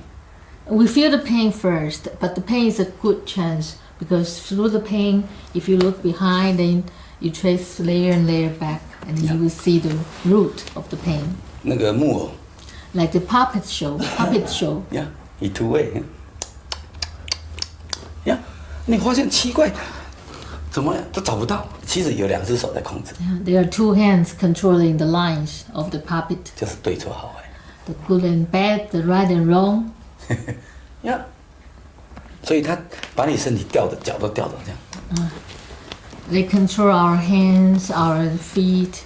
We feel the pain first, but the pain is a good chance because through the pain, if you look behind, then you trace layer and layer back, and you will see the root of the pain. 那个木偶 Like the puppet show. 呀，以图位呀，你发现奇怪，怎么都找不到？其实有2只手在控制， There are 2 hands controlling the lines of the puppet, 就是对错好坏。 the good and bad, the right and wrong. 呀，所以他把你身体吊着，脚都吊着这样。 They control our hands, our feet,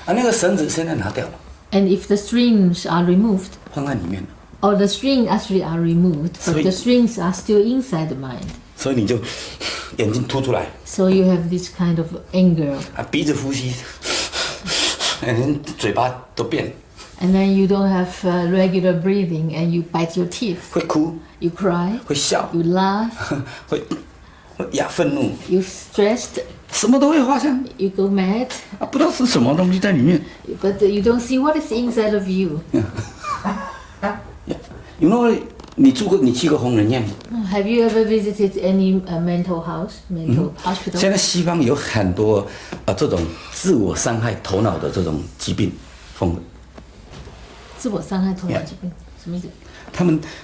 那个绳子现在拿掉了， and if the strings are removed, 放在里面了， or the strings actually are removed, but Sweet. the strings are still inside the mind. 所以你就眼睛凸出来， So you have this kind of anger, 鼻子呼吸，嘴巴都变， and then you don't have regular breathing, and you bite your teeth, 会哭， you cry, 会笑， you laugh, 会愤怒， you stressed, 什么都会发生。 you go mad, 不知道是什么东西在里面。 but you don't see what is inside of you. You know， 你去过红人院？ Have you ever visited any mental hospital? 现在西方有很多这种自我伤害头脑的这种疾病，自我伤害头脑疾病，什么意思？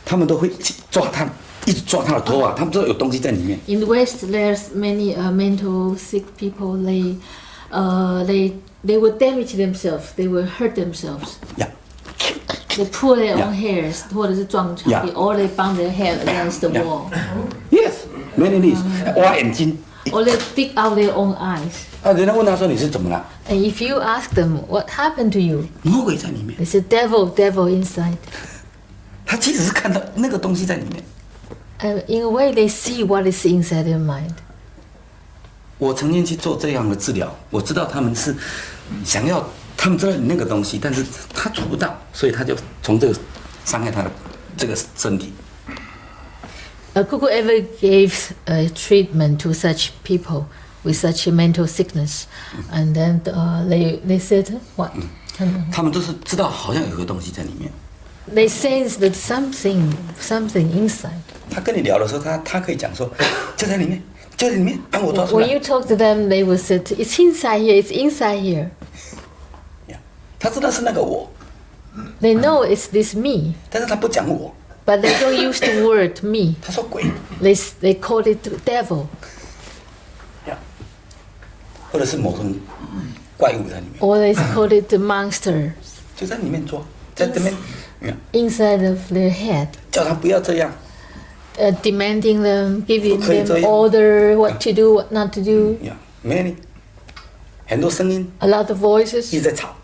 他们都会去抓他，一直抓他的头啊，他们知道有东西在里面。 In the West, there's many mental sick people. They will damage themselves. They will hurt themselves. Yeah. They pull their own hairs, 或者是撞墙壁 Yeah. or they bang their head against the wall, Yes, many things. 挖眼睛。 or they dig out their own eyes. 人家问他说你是怎么了？ And if you ask them what happened to you, 魔鬼在里面。 they say devil inside. 他其实是看到那个东西在里面。 And in a way, they see what is inside their mind. 我曾经去做这样的治疗，我知道他们是想要，他们知道你那个东西，但是他做不到，所以他就从这个伤害他的这个身体。 Cuckoo ever gave a treatment to such people with such a mental sickness, and then they said what? 他们都是知道好像有个东西在里面。 They sense that something inside. 他跟你聊的时候，他可以讲说，就在里面，就在里面，帮我抓出 When 来。 you talk to them, they will say, "It's inside here. It's inside here." 他知道是那个我， They know it's this me, 但是他不讲我， but they don't use the word me. 他说鬼， They call it devil, 或者是某种怪物在里面， or they call it the monster 就在里面抓，在这边， inside of their head. 叫他不要这样。 Demanding them, giving 不可以这 them 样。 order what to do, what not to do. Many， 很多声音 A lot of 一 voices 直在吵，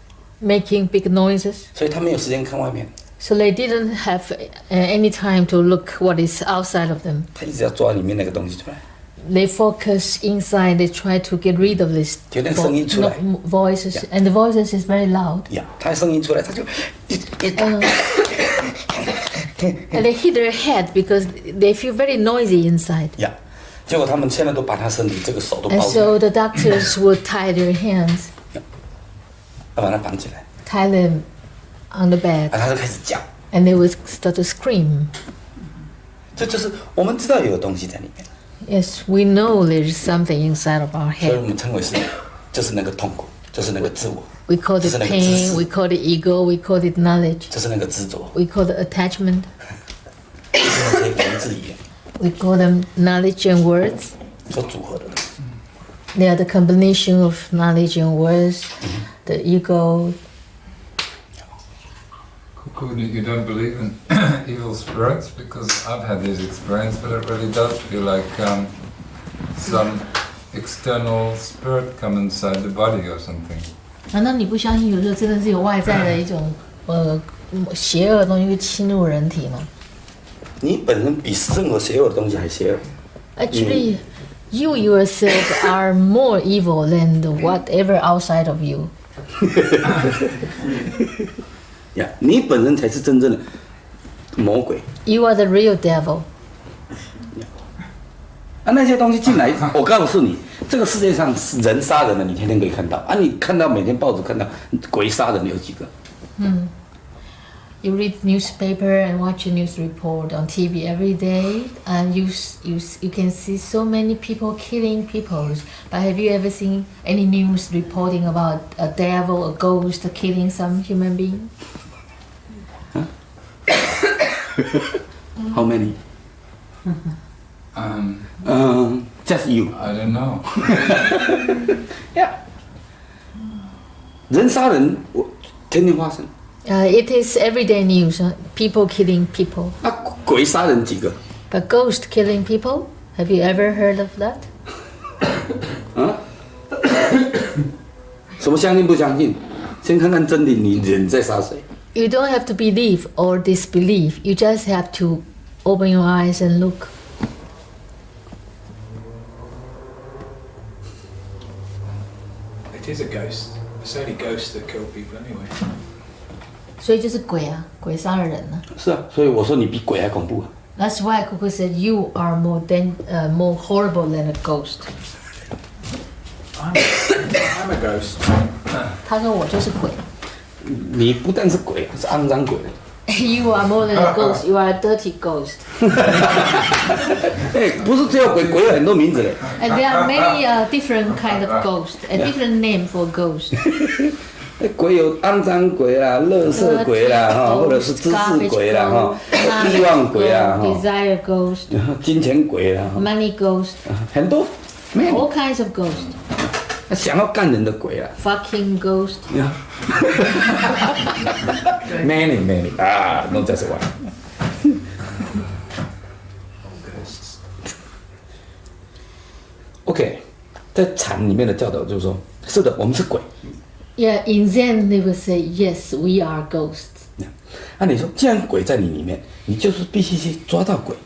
making big noises. 所以他没有时间看外面， So they didn't have any time to look what is outside of them. 他一直要抓里面那个东西出来。 They focus inside. They try to get rid of this 有点声音出来。 voices, Yeah. and the voices is very loud. 他声音出来，他就一打。 And they hit their head because they feel very noisy inside. 结果他们现在都把他身体这个手都 And 包起 so 来， the doctors would tie their hands, 要把他绑起来， tie them on the bed, 他就开始叫。 and they would start to scream. 这就是我们知道有东西在里面， Yes, we know there is something inside of our 所以我 head. 们称为是，就是那个痛苦，就是那个自我。We call it 这是那个知 pain, 识 we call it ego, we call it knowledge, 这是那个执着， we call it attachment, 这是那些文字语言 we call them knowledge and words. 所组合的东西。 They are the combination of knowledge and words, the ego. Cuckoo, you don't believe in evil spirits? Because I've had these experiences, but it really does feel like some external spirit come inside the body or something. 难道你不相信有时候真的是有外在的一种邪恶的东西会侵入人体吗？你本身比任何邪恶的东西还邪恶。 Actually, you yourself are more evil than the whatever outside of you. 呀，你本人才是真正的魔鬼。 You are the real devil. 啊，那些东西进来，我告诉你，这个世界上人杀人的，你天天可以看到。啊，你看到每天报纸看到鬼杀人有几个？ You read newspaper and watch a news report on TV every day, and you can see so many people killing people. But have you ever seen any news reporting about a devil, a ghost killing some human being? How many? Just you. I don't know. Yeah. 人杀人，我天天发生。 It is everyday news. People killing people. 啊，鬼杀人几个？ But ghost killing people? Have you ever heard of that? 啊？什么相信不相信？先看看真理，你人在杀谁？ You don't have to believe or disbelieve. You just have to open your eyes and look. It is a ghost. It's only ghosts that kill people anyway. 所以就是鬼啊，鬼杀了人啊。是啊，所以我说你比鬼还恐怖啊！ That's why Cuckoo said you are more horrible than a ghost. I'm a ghost. 他说我就是鬼。你不但是鬼，是肮脏鬼。You are more than a ghost. You are a dirty ghost. 哎，不是只有鬼，鬼有很多名字嘞。 And there are many different kind of ghosts, a different name for ghost. 鬼有肮脏鬼啦、垃圾鬼啦，哈，或者是知识鬼啦，哈，欲望鬼啦，哈， desire ghost, 金钱鬼啦， money ghost, 很多，没有 all kinds of ghosts. 想要干人的鬼啦。 Fucking ghost. Many 啊，not just one。 Ghosts. OK， 在禅里面的教导就是说，是的，我们是鬼。 Yeah, in Zen they will say, yes, we are ghosts. 那你说，既然鬼在你里面，你就是必须去抓到鬼。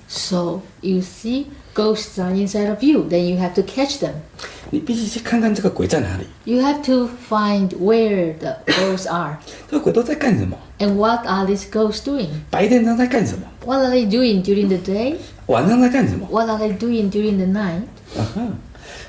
So you see, ghosts are inside of you. Then you have to catch them. 你必须去看看这个鬼在哪里， You have to find where the ghosts are 这个鬼都在干什么？ and what are these ghosts doing. 白天他在干什么？ What are they doing during the day? 晚上在干什么？ What are they doing during the night? 啊哈，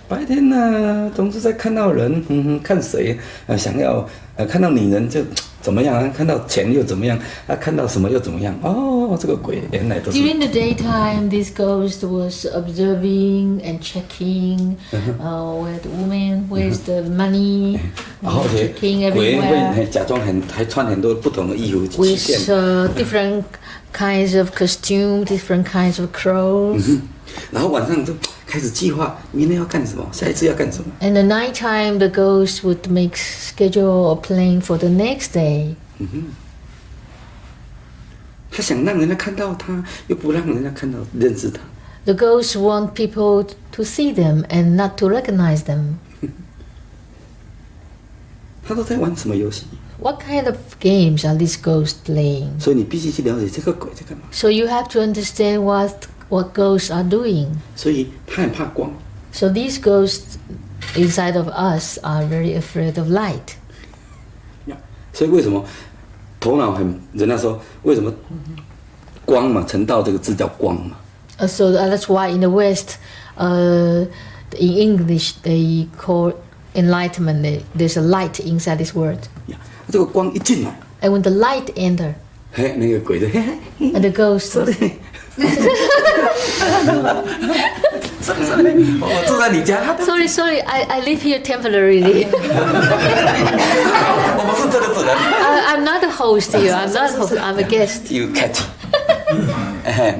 白天呢，总是在看到人，看谁，想要看到女人就怎么样啊，看到钱又怎么样啊，看到什么又怎么样？哦，这个鬼原来都是。 During the daytime, this ghost was observing and checking where the woman, where's the money, 然后而且 checking 鬼 everywhere 会假装还穿很多不同的衣服去欺 with 骗， different kinds of costume, different kinds of clothes. 然后晚上就开始计划明天要干什么，下一次要干什么。 And the nighttime, the ghost would make schedule or plan for the next day. 他想让人家看到他，又不让人家看到认识他。 The ghosts want people to see them and not to recognize them. 他都在玩什么游戏？ What kind of games are these ghosts playing? 所以你必须去了解这个鬼在干嘛。 So you have to understand what ghosts are doing. 所以他很怕光， So these ghosts inside of us are very afraid of light. 所以为什么头脑人家说为什么光嘛，成道这个字叫光嘛。 So that's why in the West, in English, they call enlightenment. There's a light inside this word. 这个光一进来， And when the light enter, 嘿，那个鬼就嘿嘿 and the ghost 我住在你家。Sorry, I live here temporarily. 我不是这个主人。I'm not a host here. I'm not a host. I'm a guest. You catch，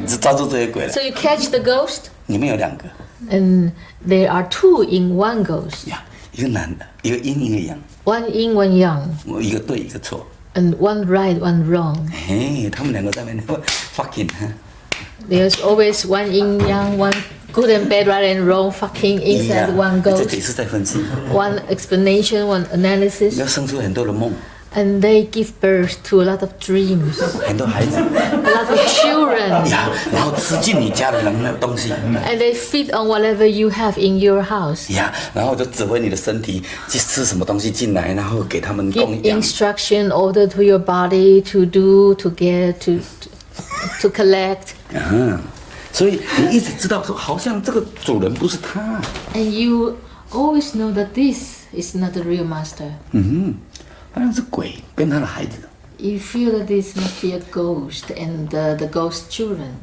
你是抓住这些鬼了。 So you catch the ghost, 里面有2个， and there are 2 in one ghost. 呀，一个男的，一个阴一个阳， One yin, one yang, 一个对一个错。 and one right, one wrong. 嘿，他们2个在那边 fucking， There's always one yin yang, one good and bad, right and wrong, fucking inside one 这 ghost. 解释再分析， One explanation, one analysis, 要生出很多的梦， and they give birth to a lot of dreams, 很多孩子 a lot of children, 呀，然后吃进你家的人的东西 and they feed on whatever you have in your house. 呀，然后就指挥你的身体去吃什么东西进来，然后给他们 Give 供养。 instruction, order to your body to do, to get, to collect, 所以你一直知道说，好像这个主人不是他。 and you always know that this is not the real master. 好像是鬼跟他的孩子。 You feel that this must be a ghost and the ghost children.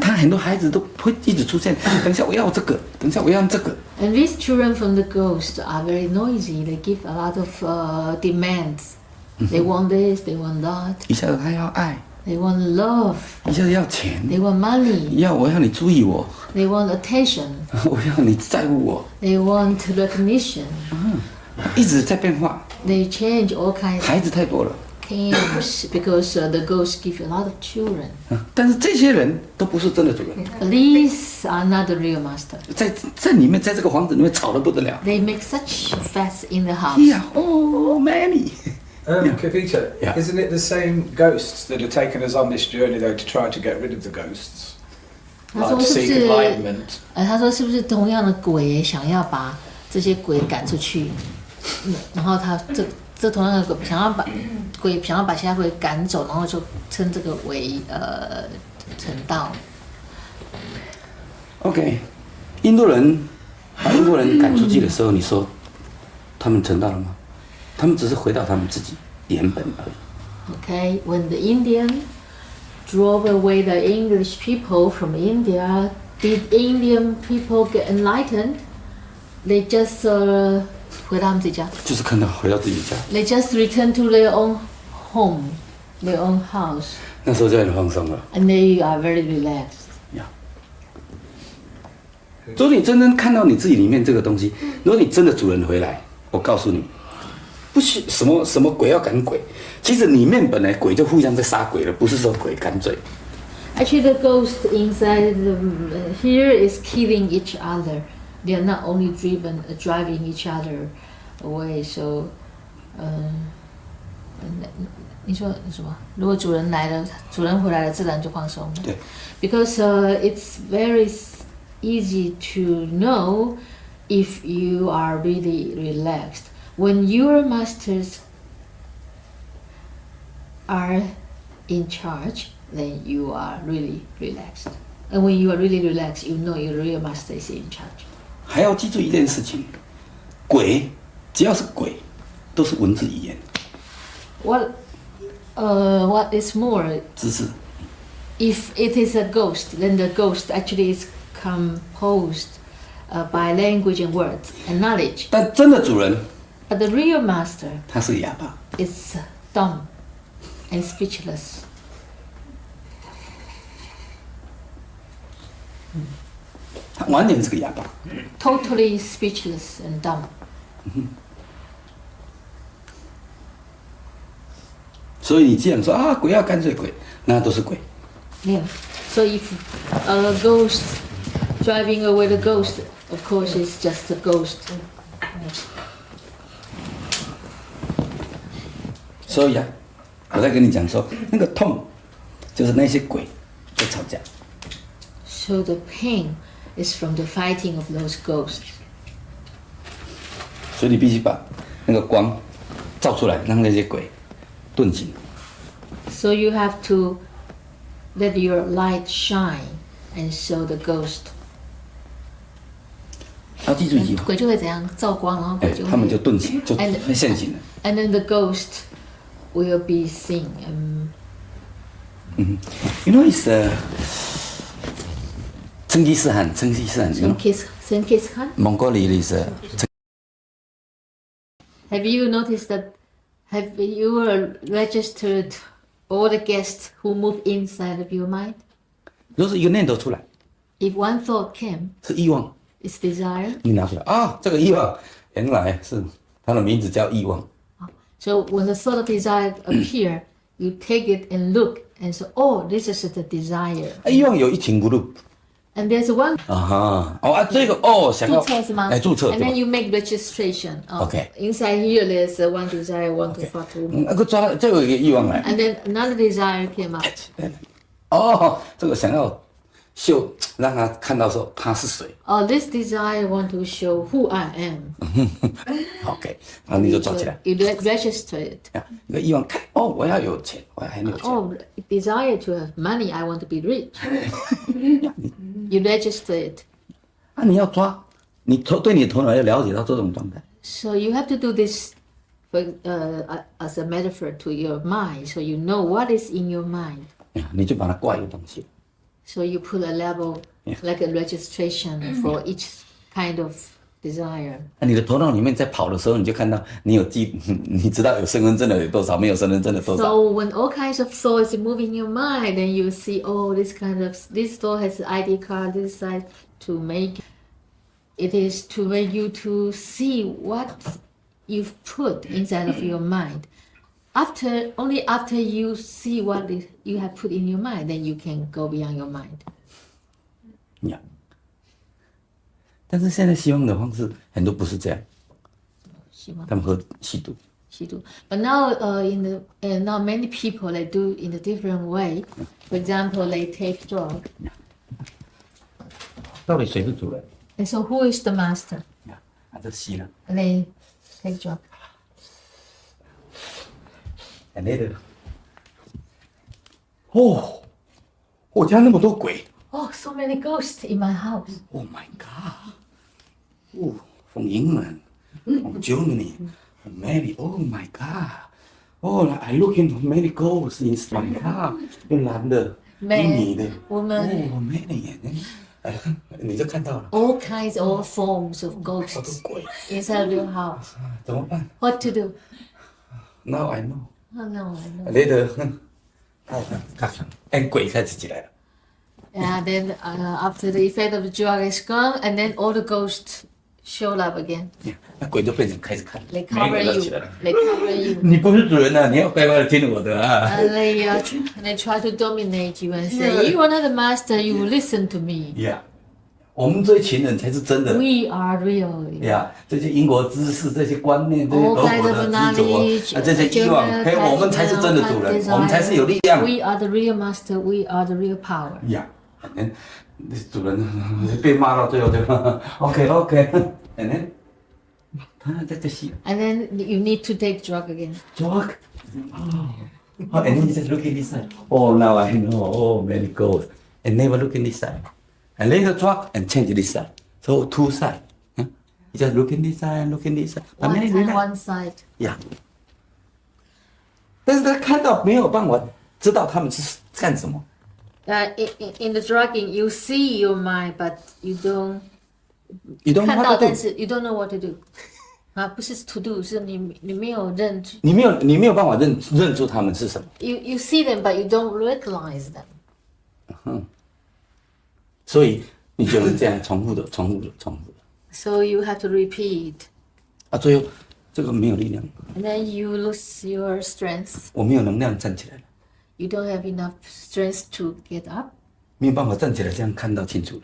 他很多孩子都会一直出现。等一下我要这个，等一下我要这个。 And these children from the ghost are very noisy. They give a lot of demands. They want this, they want that. 一下子他要爱， They want love. 一下子要钱， They want money. 我要你注意我， They want attention. 我要你在乎我， They want recognition. 一直在变化。 They change all kinds 孩子太多了， of things because the ghosts give a lot of children. 但是这些人都不是真的主人， These are not the real master. 在里面，在这个房子里面吵得不得了。 They make such fuss in the house. Yeah, oh many. Kavita, Yeah. isn't it the same ghosts that are taking us on this journey though to try to get rid of the ghosts? 他说 Like 是不 seek 是？ enlightenment. 他说是不是同样的鬼也想要把这些鬼赶出去？然后他这同样的鬼想要把其他鬼赶走，然后就称这个为成道。 OK， 印度人把英国人赶出去的时候，你说他们成道了吗？他们只是回到他们自己原本而已。 Okay, when the Indian drove away the English people from India, did Indian people get enlightened? They just 回到他们自己家。就是看到回到自己家， They just return to their own home, their own house, 那时候就很放松了。 and they are very relaxed. 如果你真正看到你自己里面这个东西，如果你真的主人回来，我告诉你，不许什么鬼要赶鬼，其实里面本来鬼就互相在杀鬼了，不是说鬼赶嘴。 Actually, the ghost inside here is killing each other. They are not only driving each other away. So, 你说什么？如果主人来了，主人回来了，自然就放松了。对。Because it's very easy to know if you are really relaxed. When your masters are in charge, then you are really relaxed. And when you are really relaxed, you know your real master is in charge. 还要记住一件事情，鬼只要是鬼，都是文字语言， What is more, 知识。 if it is a ghost, then the ghost actually is composed by language and words and knowledge. 但真的主人， But the real master 他是哑巴。 is dumb and speechless. 他完全是个哑巴。 Totally speechless and dumb. 所以你既然说啊，鬼要赶嘴鬼，那都是鬼。 Yeah. So if a ghost driving away the ghost, of course, it's just a ghost. 所以啊，我在跟你讲说，那个痛，就是那些鬼在吵架。 So the pain is from the fighting of those ghosts. 所以你必须把那个光照出来，让那些鬼顿醒。 So you have to let your light shine and show the ghost. 要记住一句话，鬼就会怎样照光，然后鬼就会。他们就顿醒，就 And 会现醒了。 And then the ghost will be seen. You know, it's 成吉思汗，成吉思汗， Genghis Khan. Mongolia is Have you noticed that? Have you registered all the guests who move inside of your mind? 若是一个念头出来， If one thought came, 是欲望， it's desire. 你拿出来啊，这个欲望原来是它的名字叫欲望。 So when the thought of desire appear, you take it and look and say, "Oh, this is the desire." 欲望有一群 group And there's one 这个想要注册是吗？注册 And 对 then 吧？ you make registration. Okay. Inside here, there's one desire, one to thought, two. 那个抓到这个一个欲望来， And then another desire came up. 这个想要秀，让他看到说他是谁。 Oh, this desire want to show who I am. OK， 然后你就抓起来。 You register it. 一个欲望，看我要有钱，我要很有钱。 Oh, desire to have money. I want to be rich. You register it. 你要抓，你对你的头脑要了解到这种状态。 So you have to do this for, as a metaphor to your mind, so you know what is in your mind. 你就把它挂一个东西。 So you put a level, like a registration for each kind of desire. 你的头脑里面在跑的时候，你就看到你你知道有身份证的有多少，没有身份证的多 So 少。 when all kinds of thoughts move in your mind, then you see, oh, this thought has an ID card, this side to make. It is to make you to see what you've put inside of your mind. Only after you see what you have put in your mind, then you can go beyond your mind. 但是现在希望的方式很多不是这样，希望他们喝吸毒。 But now, now many people they do in a different way. For example, they take drug. 到底谁是主人？ And so, who is the master? 这吸了， And they take drug. 那个，我家那么多鬼 Oh, so many ghosts in my house.，Oh my God，from England, from Germany, from many, Oh my God，I looking for many ghosts in my car，有男的，有女的， woman, many，你就看到了， all kinds, all forms of 好多 ghosts 鬼， inside of your house. 怎么办 What to do? ？Now I know。 Oh no, I know. Later，鬼开始起来了。 Yeah, then after the effect of the drug is gone, and then all the ghosts showed up again. 那鬼就变成开始看， They 每 cover 个都 you. 起来了。 They cover you. 你不是主人啊，你要乖乖的听我的啊。 And they try to dominate you and say, "You are not the master. You will listen to me. Yeah，我们这一群人才是真的。 We are real." Yeah，这些英国知识、这些观念、这些 All 俄 kinds 国 of 的执 knowledge, 着这些欲望， German 嘿，我们才是真的主人， desire. 我们才是有力量。 We are the real master. We are the real power. Yeah，主人被骂到最后就 OK，and then 他在吸 And then you need to take drug again. drug。and then he said, look in this side. Oh, now I know. Oh, many goals. And never look in this side. And later drug and change this side. So two side. He just look in this side, look in this side. But One many time, relax. one side. Yeah. 但是他看到没有办法知道他们是干什么。In the drugging, you see your mind, but you don't You don't know 看 what 到， to do. 但是 you don't know what to do. 不是 to do，是你没有认出。你没有办法认出他们是什么。You see them, but you don't recognize them. 所以你就能这样重复的。So you have to repeat. 最后这个没有力量， And then you lose your strength. 我没有能量站起来了， You don't have enough strength to get up. 没有办法站起来这样看到清楚了。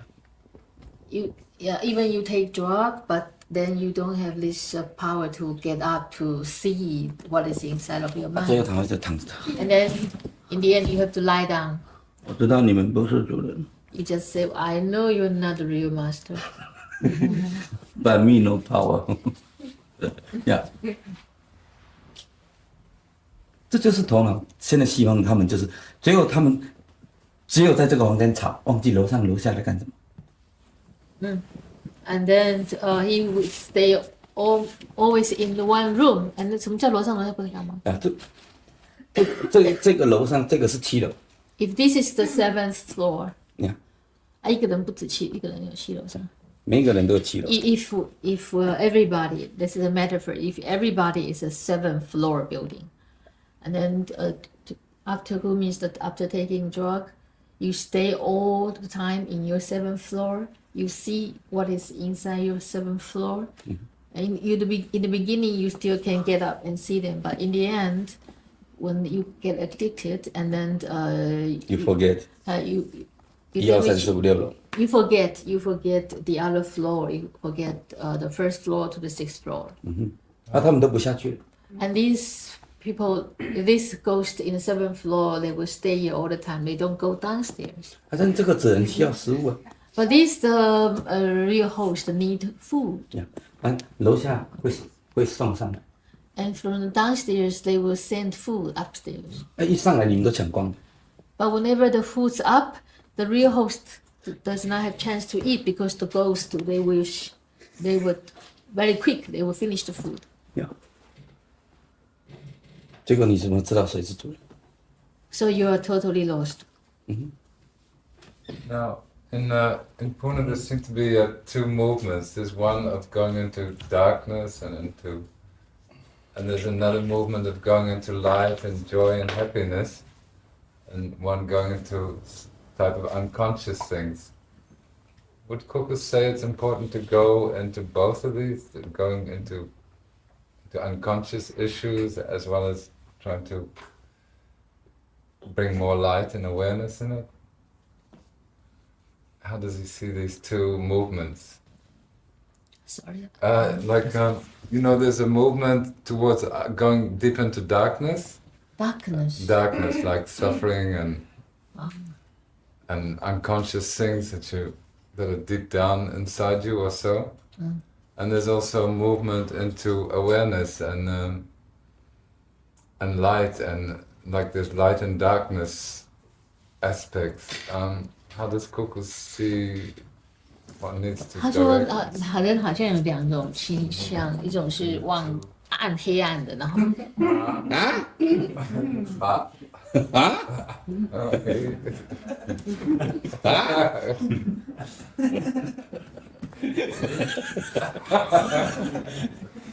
Even you take drug, but then you don't have this power to get up to see what is inside of your 最后 mind. 他会就躺着。 And then in the end, you have to lie down. 我知道你们不是主人 You just say, "I know you're not the real master." ，but me no power 。Yeah，这就是头脑。现在希望他们就是最后他们只有在这个房间吵，忘记楼上楼下来干什么。And then he would stay always in the one room. And 什么叫楼上楼下不能干嘛？这个楼上这个是7楼。 If this is the 7th floor, Yeah，一个人不止一个人有7楼是吗？每一个人都有7楼。If everybody, this is a metaphor. If everybody is a 7th floor building, and then after who means that after taking drug, you stay all the time in your 7th floor. You see what is inside your 7th floor. And in the beginning, you still can get up and see them, but in the end, when you get addicted, and then You forget. you 1、2、3、4、5、6楼。You forget the other floor. You forget the first floor to the 6th floor. 他们都不下去。And these people, this ghost in the 7th floor, they will stay here all the time. They don't go downstairs. 但这个只能需要食物啊。But these real hosts need food. 楼下会送上来。And from the downstairs, they will send food upstairs. 一上来你们都抢光。But whenever the food's up, the real host does not have chance to eat because the ghost they would very quick they will finish the food. 结果你怎么知道谁是主人？ So you are totally lost. Now, in Pune there seem to be 2 movements. There's one of going into darkness and there's another movement of going into light and joy and happiness, and one going into type of unconscious things. Would Cuckoo say it's important to go into both of these, going into unconscious issues as well as trying to bring more light and awareness in it? How does he see these 2 movements? Sorry. There's a movement towards going deep into darkness. Darkness, like suffering and unconscious things that are deep down inside you or so. And there's also a movement into awareness and light, and like there's light and darkness aspects. How does Cuckoo see what needs to 他说 direct? 人好像有2种倾向，一种是往暗黑暗的，然后 Okay.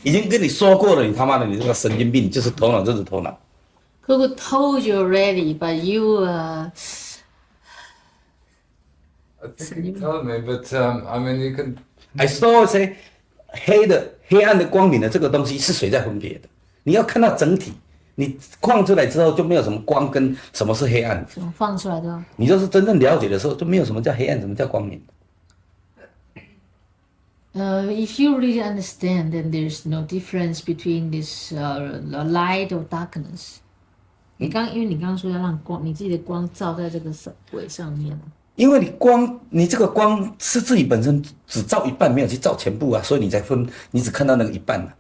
已经跟你说过了，你他妈的，你这个神经病，你就是头脑就是头脑。Cuckoo told you already, but you I think he told me, but you can. I saw say 黑暗的光明的这个东西是谁在分别的？你要看到整体，你放出来之后就没有什么光跟什么是黑暗。放出来的。你就是真正了解的时候，就没有什么叫黑暗，什么叫光明。If you really understand, then there's no difference between this light or darkness. 因为你刚刚说要让光，你自己的光照在这个鬼上面。因为你这个光是自己本身只照一半，没有去照全部啊，所以你只看到那个一半啊。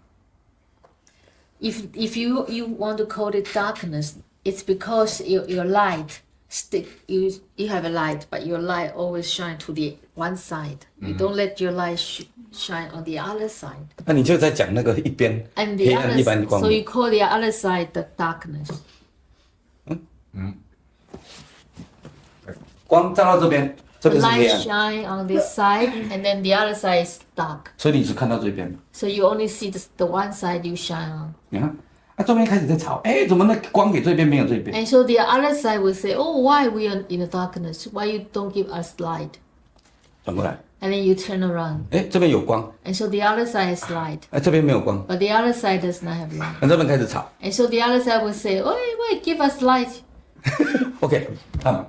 If you want to call it darkness, it's because your light you have a light, but your light always shine to the one side. You don't let your light shine on the other side. 那你就在讲那个一边 And 黑暗一般的光 so 明。 you call the other side the darkness. 光照到这边，这 The 边是黑 light 暗， shine on this side, and then the other side is dark. 所以你只看到这边。 So you only see the one side you shine on. 你看，这边开始在吵，怎么那光给这边没有这边？ And so the other side will say, "Oh, why we are in the darkness? Why you don't give us light?" 转过来， And then you turn around, 这边有光， and so the other side is light, 这边没有光， but the other side does not have light. 这边开始吵。And so the other side will say, "Wait, give us light." OK， 他们，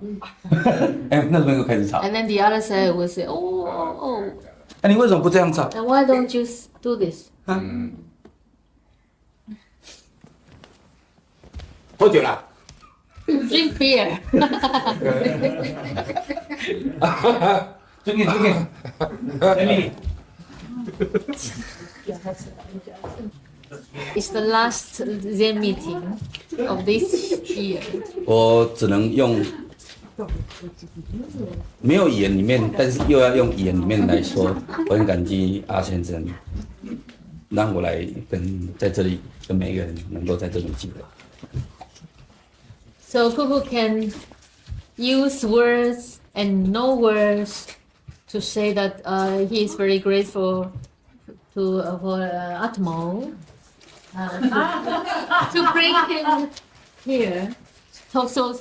那边又开始吵。 And then the other side will say, "Oh, 那你为什么不这样吵？ and why don't you do this?" 喝酒啦？ Drink beer. 这个，It's the last Zen meeting of this year. 我只能用没有语言里面，但是又要用语言里面来说，我很感激阿先生，让我来在这里跟每一个人能够在这里聚会。So Cuckoo can use words and no words to say that he is very grateful to for Atmo to bring him here, so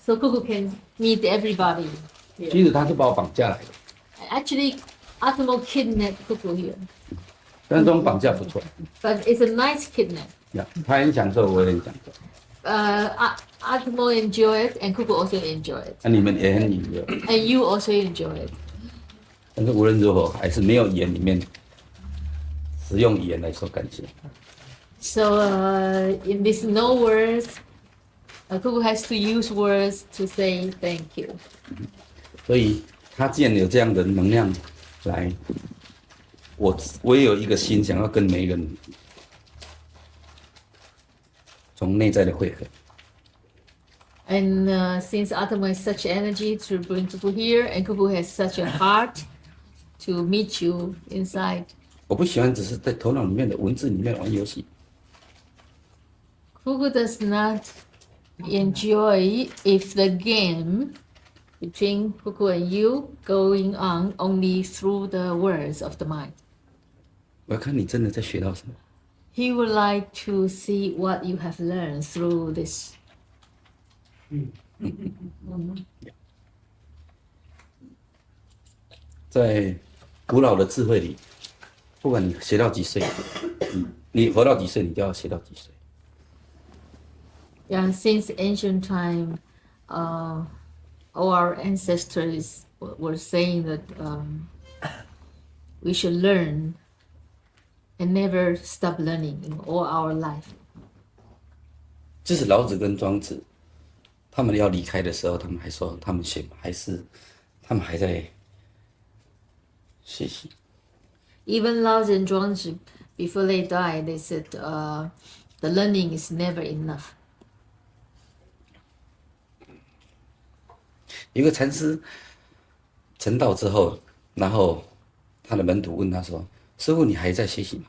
Cuckoo can meet everybody. 其实他是把我绑架来的， Actually, Atmo kidnapped Cuckoo here, 但是这种绑架不错 but it's a nice kidnap. 呀，他很享受，我也很享受， Atmo enjoy it, and Cuckoo also enjoy it, 那你们也很愉悦。 and you also enjoy it. 但是无论如何，还是没有语言里面使用语言来说感谢。 So in this no words, Cuckoo has to use words to say thank you. 所以他既然有这样的能量来，我也有一个心想要跟每一个人从内在的汇合。 And since Atmo has such energy to bring Cuckoo here, and Cuckoo has such a heart to meet you inside, 我不喜欢只是在头脑里面的文字里面玩游戏。 Cuckoo does not enjoy if the game between Cuckoo and you going on only through the words of the mind. 我要看你真的在学到什么。 He would like to see what you have learned through this. 在古老的智慧里，不管你学到几岁，你活到几岁，你就要学到几岁。 Yeah, since ancient time, all our ancestors were saying that we should learn and never stop learning in all our life. 即使老子跟庄子，他们要离开的时候，他们还说他们还在学习。 Even Lao Tzu and Zhuangzi, before they died, they said the learning is never enough. 一个禅师成道之后，然后他的门徒问他说：“师父，你还在学习吗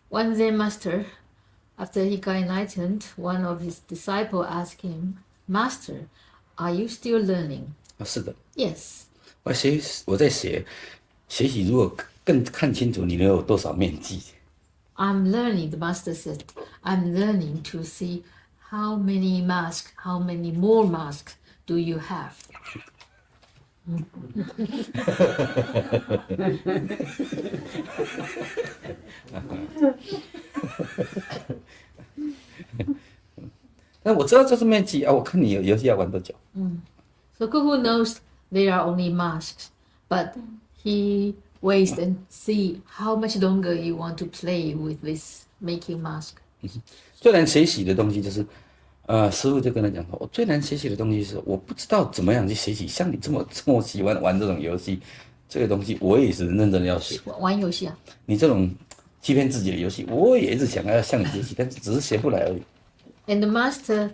One Zen master, after he got enlightened, one of his disciples asked him, Master, are you still learning?？” 是的， Yes. 我在学习，如果更看清楚你能有多少面积。 I'm learning, the master said. I'm learning to see how many masks, how many more masks do you have? 但我知道这是面积啊，我看你游戏要玩多久。 So Cuckoo knows they are only masks, but he waits and see how much longer you want to play with this making mask. 最难学习的东西就是，师傅就跟他讲说，我最难学习的东西是我不知道怎么样去学习。像你这么喜欢玩这种游戏，这个东西我也是认真的要学。玩游戏啊？你这种欺骗自己的游戏，我也一直想要向你学习，但是只是学不来而已。 And the master,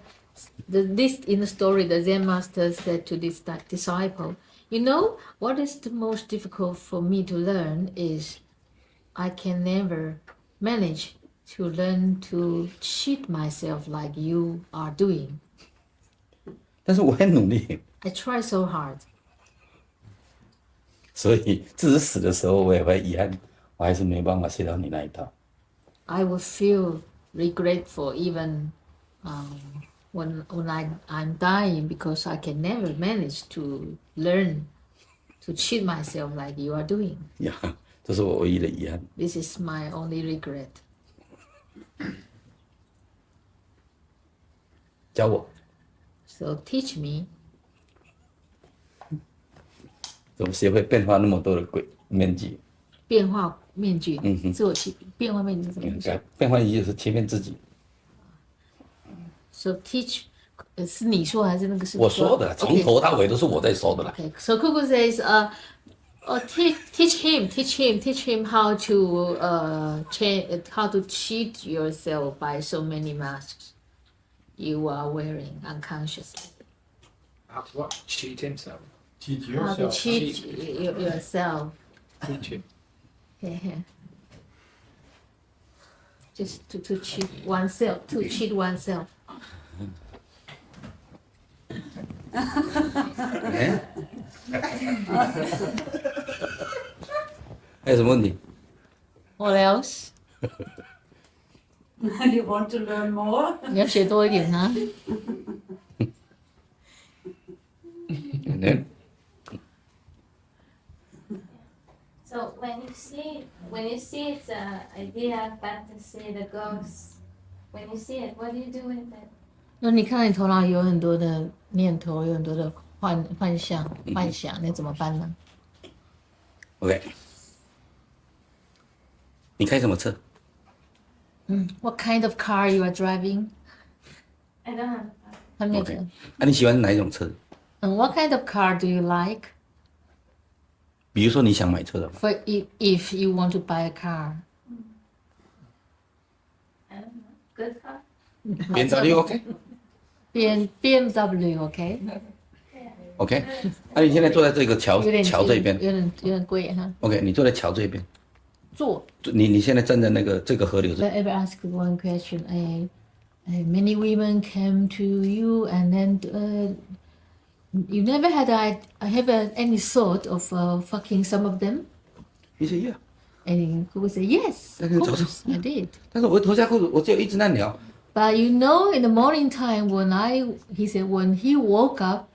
this in the story, the Zen master said to this disciple, you know, what is the most difficult for me to learn is I can never manage to learn to cheat myself like you are doing. 但是我很努力， I try so hard. 所以自己死的时候，我也会遗憾，我还是没办法学到你那一套。 I will feel regretful even when I'm dying because I can never manage to learn to cheat myself like you are doing. 呀，这是我唯一的遗憾。 This is my only regret. 教我 So teach me 怎么学会变化那么多的面积。变化面具，嗯哼。自我欺变化面具是什么意思变化也就是欺骗自己。 ？So teach 是你说还是那个是我说的，从头到尾都是我在说的啦。 Okay. So Cuckoo says, teach him how to how to cheat yourself by so many masks you are wearing unconsciously. How to what? Cheat himself. Teach How to yourself. cheat yourself. Teach him. Just to cheat oneself, to cheat oneself. 哎，还有什么问题？ What else？ You want to learn more? 你要学多一点啊。So when you see it's an idea, fantasy, the ghost, when you see it, what do you do with it? 那你看到你头脑有很多的念头，有很多的幻想，你怎么办呢？ OK， 你开什么车？ What kind of car you are driving？ I don't have. 他没有 OK， 你喜欢哪一种车？ What kind of car do you like？ 比如说你想买车的话， For if you want to buy a car， I don't know. Good car. BMW OK BMW OK？ OK， 你现在坐在这个桥这边有点贵哈。 ，OK， 你坐在桥这边，坐。你现在站在这个河流这， I ever ask one question? Many women came to you, and then you never had any thought of fucking some of them? 你说 Yeah， And Cuckoo said, yes, of 那个早上 course, I did. 但是我脱下裤子，我只有一只那鸟， But you know, in the morning time, he said, when he woke up,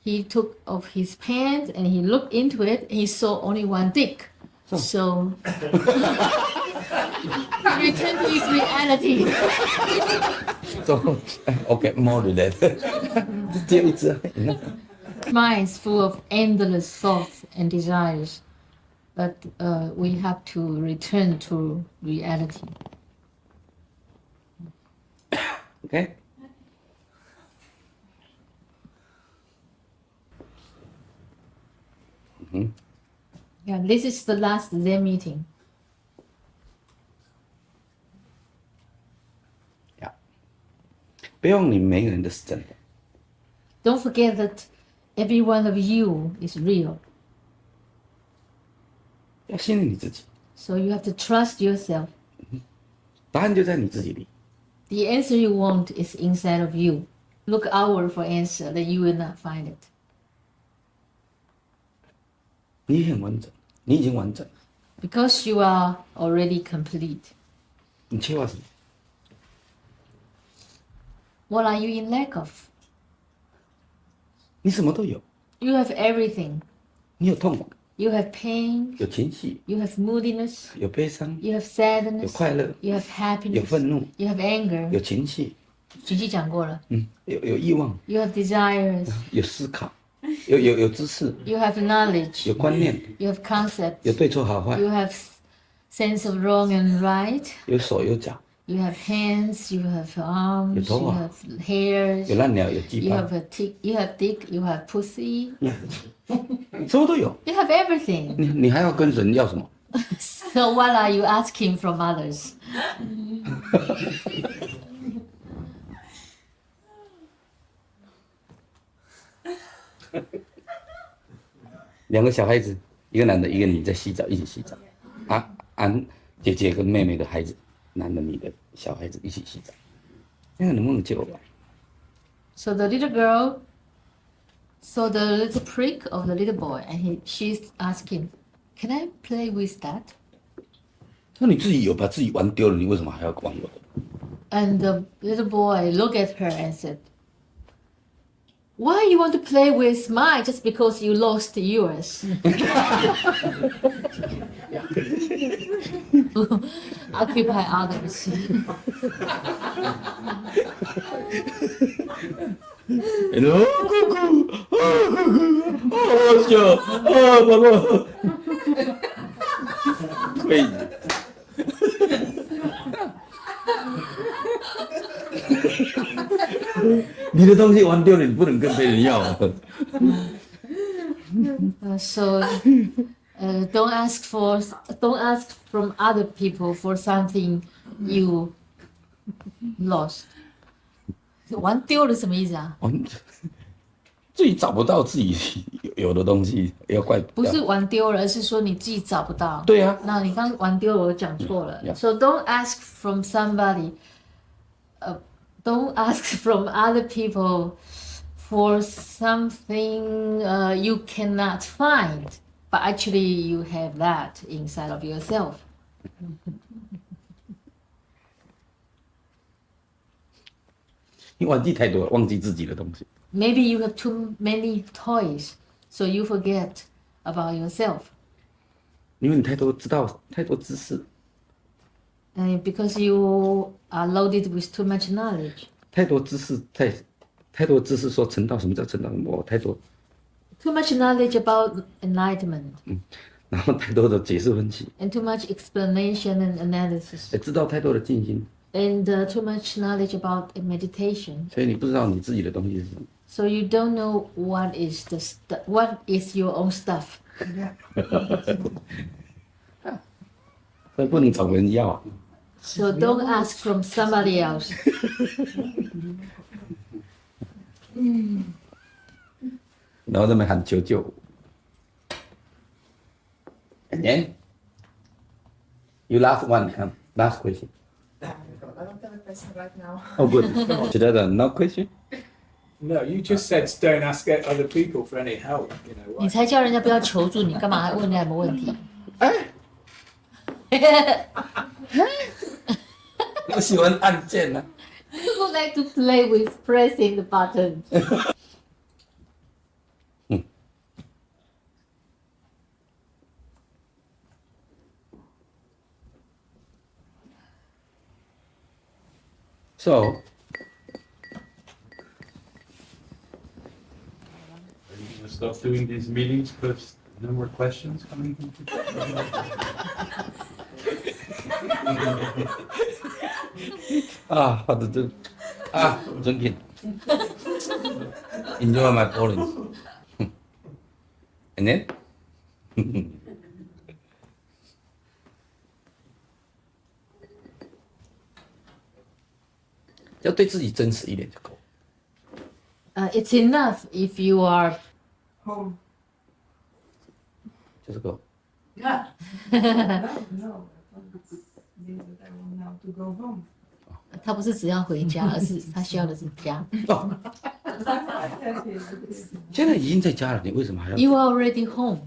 he took off his pants and he looked into it, and he saw only one dick. So he returned to his reality. 走 OK more than that， 只有一只， Mind is full of endless thoughts and desires, but we have to return to reality. OK， Yeah, this is the last Zen meeting. Yeah， 不用你每个人都是真的， Don't forget that every one of you is real. 要信任你自己， So you have to trust yourself. 答案就在你自己里。 The answer you want is inside of you. Look outward for answer, then you will not find it. 你很完整，你已经完整， Because you are already complete. 你缺乏什么？ What are you in lack of? 你什么都有， You have everything. 你有痛苦， You have pain. 有情绪， You have moodiness. 有悲伤， You have 有 sadness. 快乐， You have 有 happiness. 愤怒， You have anger. 有情绪，琪琪讲过了。有欲望， You have desires. 有思考，有知识， You have knowledge. 有观念， You have concepts. 有对错好坏， You have sense of wrong and right. 有手有脚， You have hands. You have arms. 有头 You 发， have hairs. 有烂鸟，有鸡 You 巴， have a tick. You have dick. You have pussy. 什么都有。 You have everything. 你还要跟人要什么？ So what are you asking from others? 两个小孩子，一个男的，一个女的在洗澡，一起洗澡。安姐姐跟妹妹的孩子，男的女的小孩子一起洗澡，那个能不能借我玩？ So the little girl saw the little prick of the little boy, and she's asking, "Can I play with that?" 那你自己有把自己玩丢了，你为什么还要玩我的？ And the little boy looked at her and said, "Why you want to play with mine just because you lost yours?" Occupy others. 酷酷，好笑，爸爸，可以。你的东西玩丢了，你不能跟别人要。So don't ask from other people for something you lost. 玩丢了什么意思啊？自己找不到自己有的东西，要怪不是玩丢了，而是说你自己找不到。对啊。那你刚玩丢了，我讲错了。Yeah. So don't ask from somebody. Don't ask from other people for something you cannot find, but actually you have that inside of yourself. 你玩具太多了，忘记自己的东西。 Maybe you have too many toys, so you forget about yourself. 因为你太多知道，太多知识， Because you are loaded with too much knowledge. 太多知识，太多知识说成道，什么叫成道？我太多， Too much knowledge about enlightenment. 然后太多的解释分析， And too much explanation and analysis. 也知道太多的静心， And too much knowledge about meditation. 所以你不知道你自己的东西是什么。 So you don't know what is what is your own stuff. 所以不能找人要。 So don't ask from somebody else. 然后在那边喊求救。And then you last one, last question. I don't have a question right now. Oh, good. Should I have no question? No, you just said don't ask other people for any help. You know. 你才叫人家不要求助你，干嘛还问人家有没有问题？我喜欢按键呢、 People like to play with pressing the button. So, Stop doing these meetings because no more questions coming from people. how to do? Drinking. Enjoy my pouring. And then? 要对自己真实一点就够。 It's enough if you are Home. 就是够。 Yeah. no, it means that I want now to go home. 他不是只要回家，而是他需要的是家。现在已经在家了，你为什么还要？ You are already home.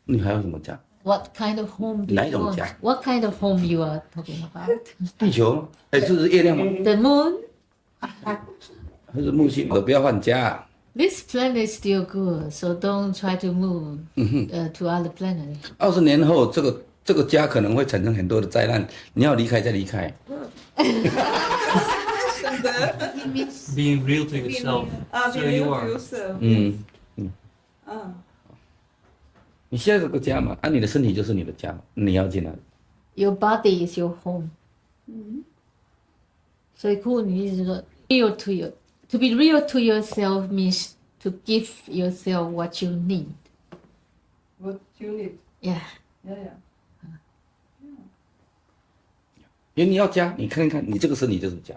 你还要什么家？ What kind of home do 哪一 you 种 want? 家？ What kind of home you are talking about? 地球吗？还是月亮吗？ The moon? 还是木星？我不要换家。 This planet is still good, so don't try to move to other planets. 20年后，这个家可能会产生很多的灾难，你要离开再离开。 Being real to yourself. So you are. 你现在这个家嘛，你的身体就是你的家，你要进来。 Your body is your home. 所以酷，你意思是说 real to you. To be real to yourself means to give yourself what you need. What you need? Yeah. Yeah, yeah. 因为你要家，你看看，你这个身体就是家。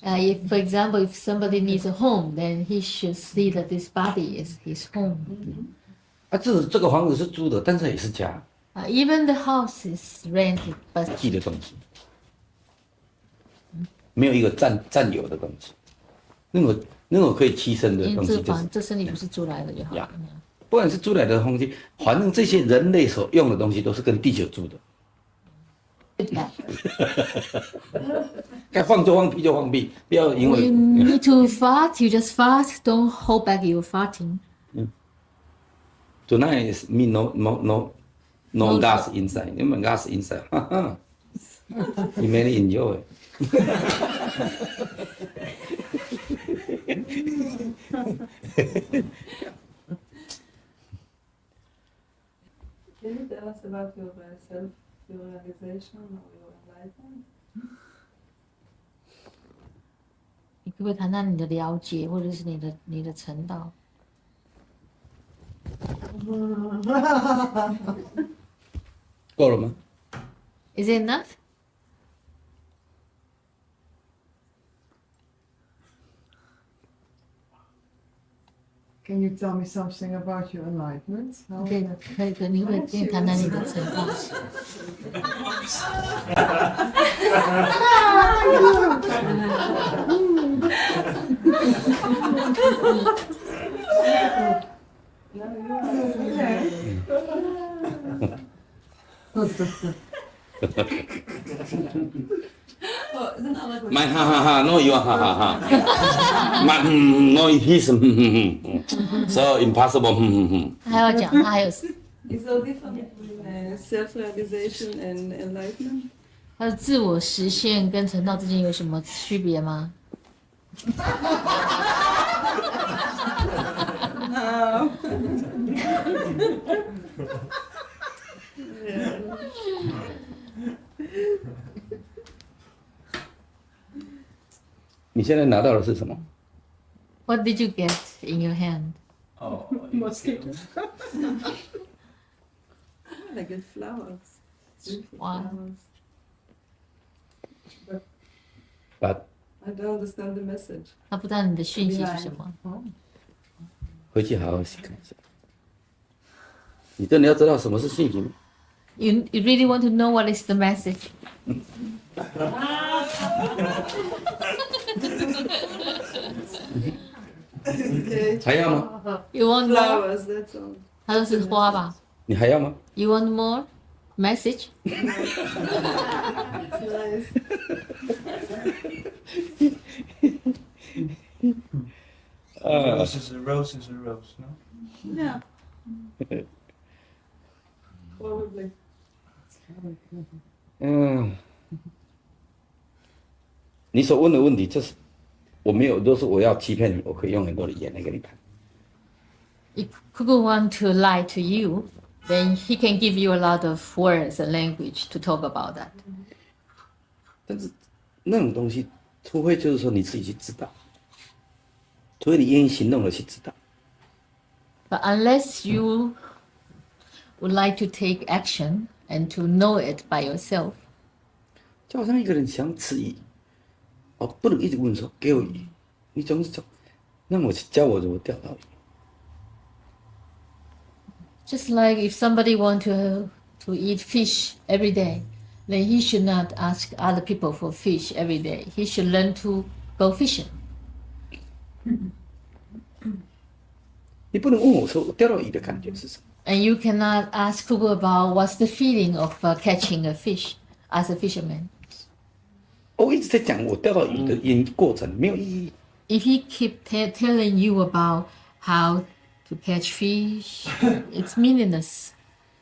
If, for example, if somebody needs a home, then he should see that this body is his home. 这个房子是租的，但是也是家。 Even the house is rented, but 记的东西，没有一个占有的东西，那种可以栖身的因东西就是这房，这身体不是租来的就好了。不管是租来的东西，反正这些人类所用的东西都是跟地球租的。该放就放，屁就放屁，不要因为。 You need to fart, you just fart. Don't hold back your farting. Tonight is me no gas inside. You mean gas inside? You may enjoy. Can you tell us about your self-realization or your enlightenment? 你可不可以谈谈你的了解，或者是你的成道？够了吗？ Is it enough? Can you tell me something about your enlightenment? How 对，可以，你可以跟你谈谈你的成道。My ha ha ha, no you ha ha ha. My no his so impossible. 还要讲，他还有 Is there a difference between self-realization and enlightenment? 他的自我实现跟成道之间有什么区别吗？ No. 你现在拿到的是什么？ What did you get in your hand? Oh, Mosquito. I get flowers. Beautiful Wow. flowers. But I don't understand the message. 他不知道你的讯息是什么。回去好好看一下。你真的要知道什么是信息吗？ You really want to know what is the message? Okay. 还要吗？ You want more? Flowers, that's all. 他说是花吧你还要吗？ ？You want more message? It's nice. A rose is a rose is a rose, no? Yeah. Probably. 你所问的问题，这是我没有，都是我要欺骗你，我可以用很多的言来给你谈。 If Cuckoo want to lie to you, then he can give you a lot of words and language to talk about that. 但是那种东西，除非就是说你自己去知道，除非你愿意行动的去知道。 But unless you would like to take action and to know it by yourself, 就好像一个人想吃鱼，不能一直问说给我鱼，你总是说让我教我怎么钓到鱼。 just like if somebody want to eat fish every day, then he should not ask other people for fish every day. He should learn to go fishing. 你不能问我说我钓到鱼的感觉是什么？ And you cannot ask Cuckoo about what's the feeling of catching a fish as a fisherman. 我一直在讲我钓到鱼的因过程，没有意义。 If he keep telling you about how to catch fish, it's meaningless.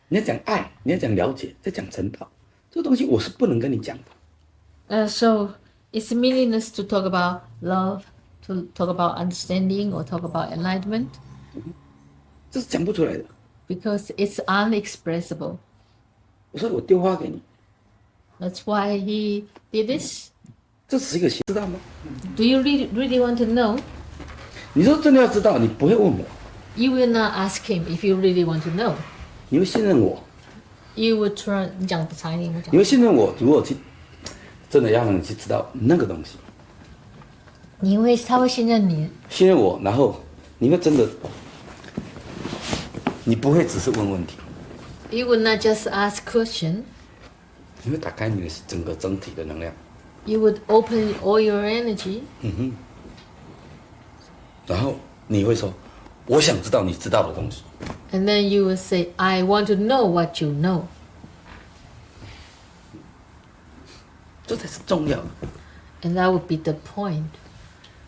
你要讲爱，你要讲了解，再讲成道，这个东西我是不能跟你讲的。 So it's meaningless to talk about love, to talk about understanding, or talk about enlightenment, 这是讲不出来的。 because it's unexpressible. 我说我丢花给你， That's why he did this. 这只是一个知道吗？ Do you really want to know? 你说真的要知道，你不会问我， You will not ask him if you really want to know. 你会信任我， You would try. 你讲长一点，我讲。你会信任我，如果去真的要让你去知道那个东西，他会信任你，信任我，然后你会真的，你不会只是问问题， You would not just ask question. 你会打开你的整个整体的能量， You would open all your energy, 然后你会说，我想知道你知道的东西。 and then you would say, "I want to know what you know." 这才是重要的。 And that would be the point.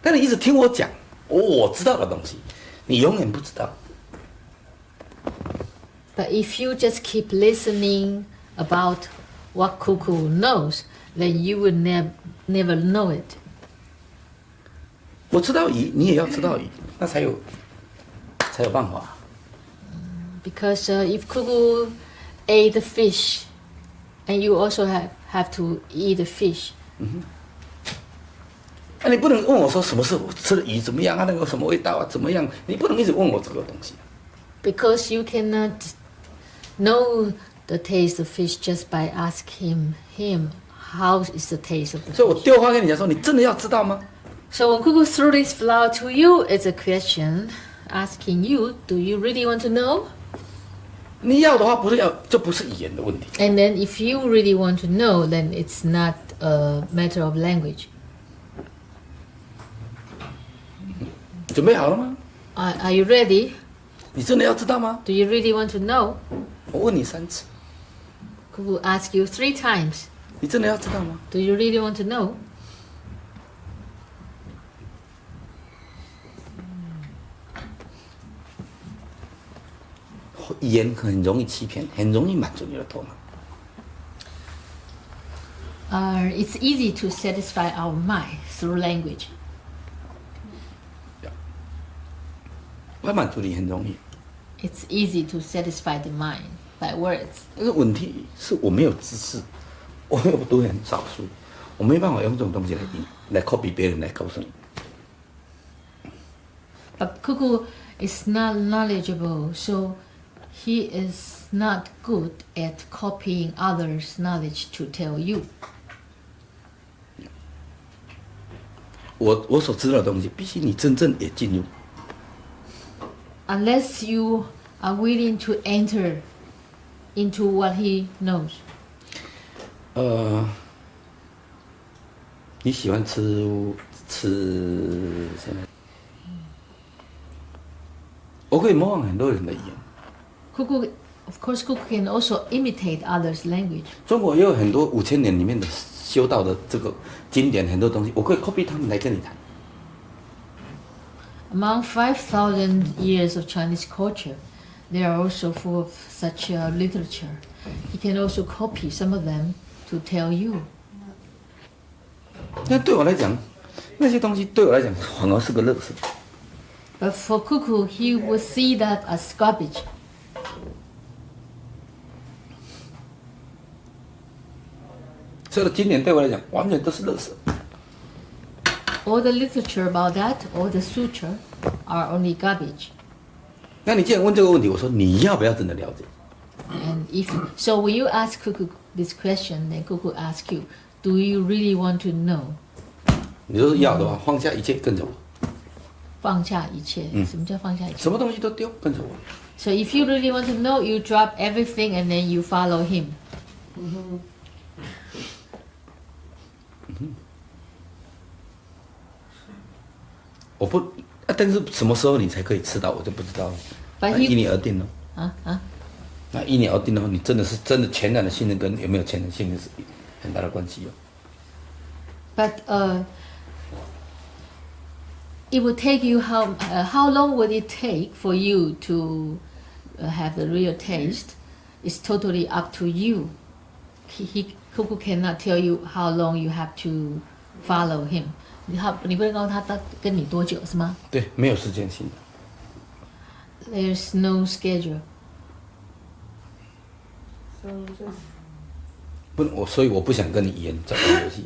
但你一直听我讲我知道的东西，你永远不知道。 But if you just keep listening about what Cuckoo knows, then you would never know it. 我知道鱼，你也要知道鱼，那才有办法。 Because if Cuckoo ate the fish, and you also have to eat the fish. 那你不能问我说什么是我吃的鱼怎么样啊？那个什么味道啊？怎么样？你不能一直问我这个东西。 Because you cannot know the taste of fish just by asking him how is the taste of the 所以我 fish. 丢话跟你讲说，你真的要知道吗？ So when Cuckoo threw this flower to you, it's a question asking you, do you really want to know? 你要的话不是要，这不是语言的问题。 And then if you really want to know, then it's not a matter of language. 准备好了吗？ Are you ready? 你真的要知道吗？ Do you really want to know? 我问你3次， Cuckoo ask you 3 times. 你真的要知道吗？ Do you really want to know? 语言很容易欺骗，很容易满足你的头脑。 It's easy to satisfy our mind through language. 要满足你很容易， It's easy to satisfy the mind by words. 但是问题是我没有知识，我又读很少书，我没办法用这种东西来 copy 别人来告诉你。 But Cuckoo is not knowledgeable, so he is not good at copying others' knowledge to tell you. 我所知道的东西，必须你真正也进入。 Unless you are willing to enter into what he knows. 你喜欢吃什么？我可以模仿很多人的语言。 Cuckoo, of course, Cuckoo can also imitate others' language. 中国也有很多5000年里面的修道的这个经典，很多东西，我可以 copy 他们来跟你谈。 Among 5,000 years of Chinese culture, they are also full of such literature. He can also copy some of them to tell you. 那对我来讲，那些东西对我来讲反而是个乐事。 But for Cuckoo, he would see that as garbage. 所有的经典对我来讲，完全都是乐事。 All the literature about that, all the suture, are only garbage. 那你既然问这个问题，我说你要不要真的了解？ And if so, when you ask Cuckoo this question, then Cuckoo asks you, "Do you really want to know?" 你说是要的话，放下一切跟着我，放下一切。什么叫放下一切？什么东西都丢，跟着我。 So if you really want to know, you drop everything and then you follow him. 我不，但是什么时候你才可以吃到，我就不知道了。 But 那 he 依你而定了。 huh? 那依你而定的话，你真的是真的全然的信任跟有没有全然信任是很大的关系哦。 But it would take you how long would it take for you to have the real taste? It's totally up to you. Cuckoo cannot tell you how long you have to follow him. 你不能告诉他跟你多久是吗？对，没有时间性的。 There's no schedule. So just 不，所以我不想跟你语言在玩游戏。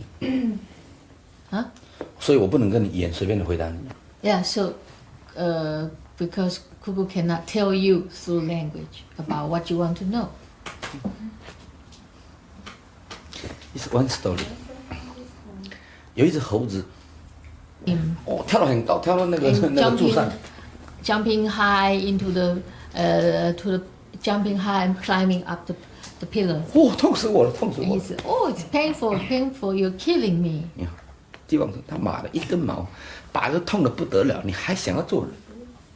Huh? 所以我不能跟你语言随便的回答你。 Yeah, so because Cuckoo cannot tell you through language about what you want to know. It's one story. 有一只猴子，跳得很高，跳到那个 And 柱上。 jumping high into jumping high and climbing up the pillar. 哦，痛死我了，痛死 And 我 he 了！ said, "Oh, it's painful, painful. You're killing me." 你看，帝王说他妈的一根毛，拔得痛得不得了，你还想要做人？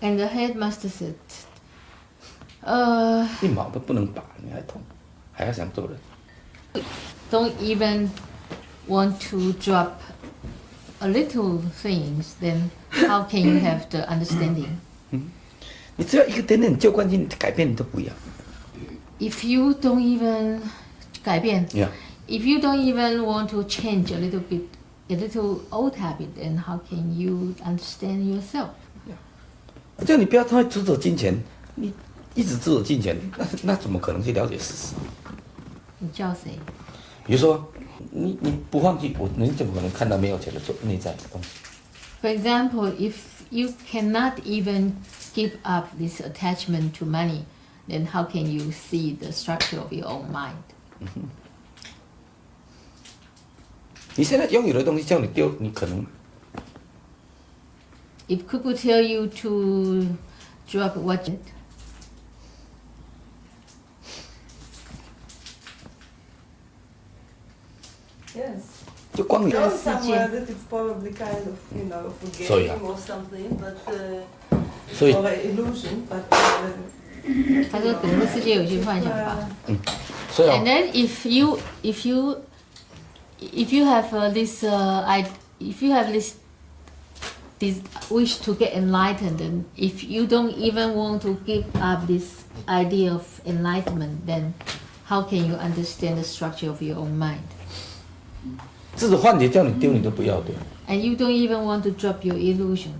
And the headmaster said, 一毛都不能拔，你还痛，还要想做人？ "Don't even want to drop a little things. Then how can you have the understanding?" 你只要一个点点旧惯性改变，你都不一样。 If you don't even 改变 Yeah. if you don't even want to change a little bit, a little old habit, then how can you understand yourself? 这样你不要太执着金钱，你一直执着金钱，那怎么可能去了解事实？你叫谁？比如说，你不放弃我，你怎么可能看到没有钱的内在的东西？ For example, if you cannot even give up this attachment to money, then how can you see the structure of your own mind? 你现在拥有的东西叫你丢，你可能 If Cuckoo tell you to drop what? yes. 就光你。 know somewhere that it's probably kind of, you know, of a So, yeah. game or something, but So, or an illusion, but 他说可能是世界有些幻想吧。所以 And then if you have if you have this wish to get enlightened, and if you don't even want to give up this idea of enlightenment, then how can you understand the structure of your own mind? 这种幻觉叫你丢你都不要丢。 And you don't even want to drop your illusion.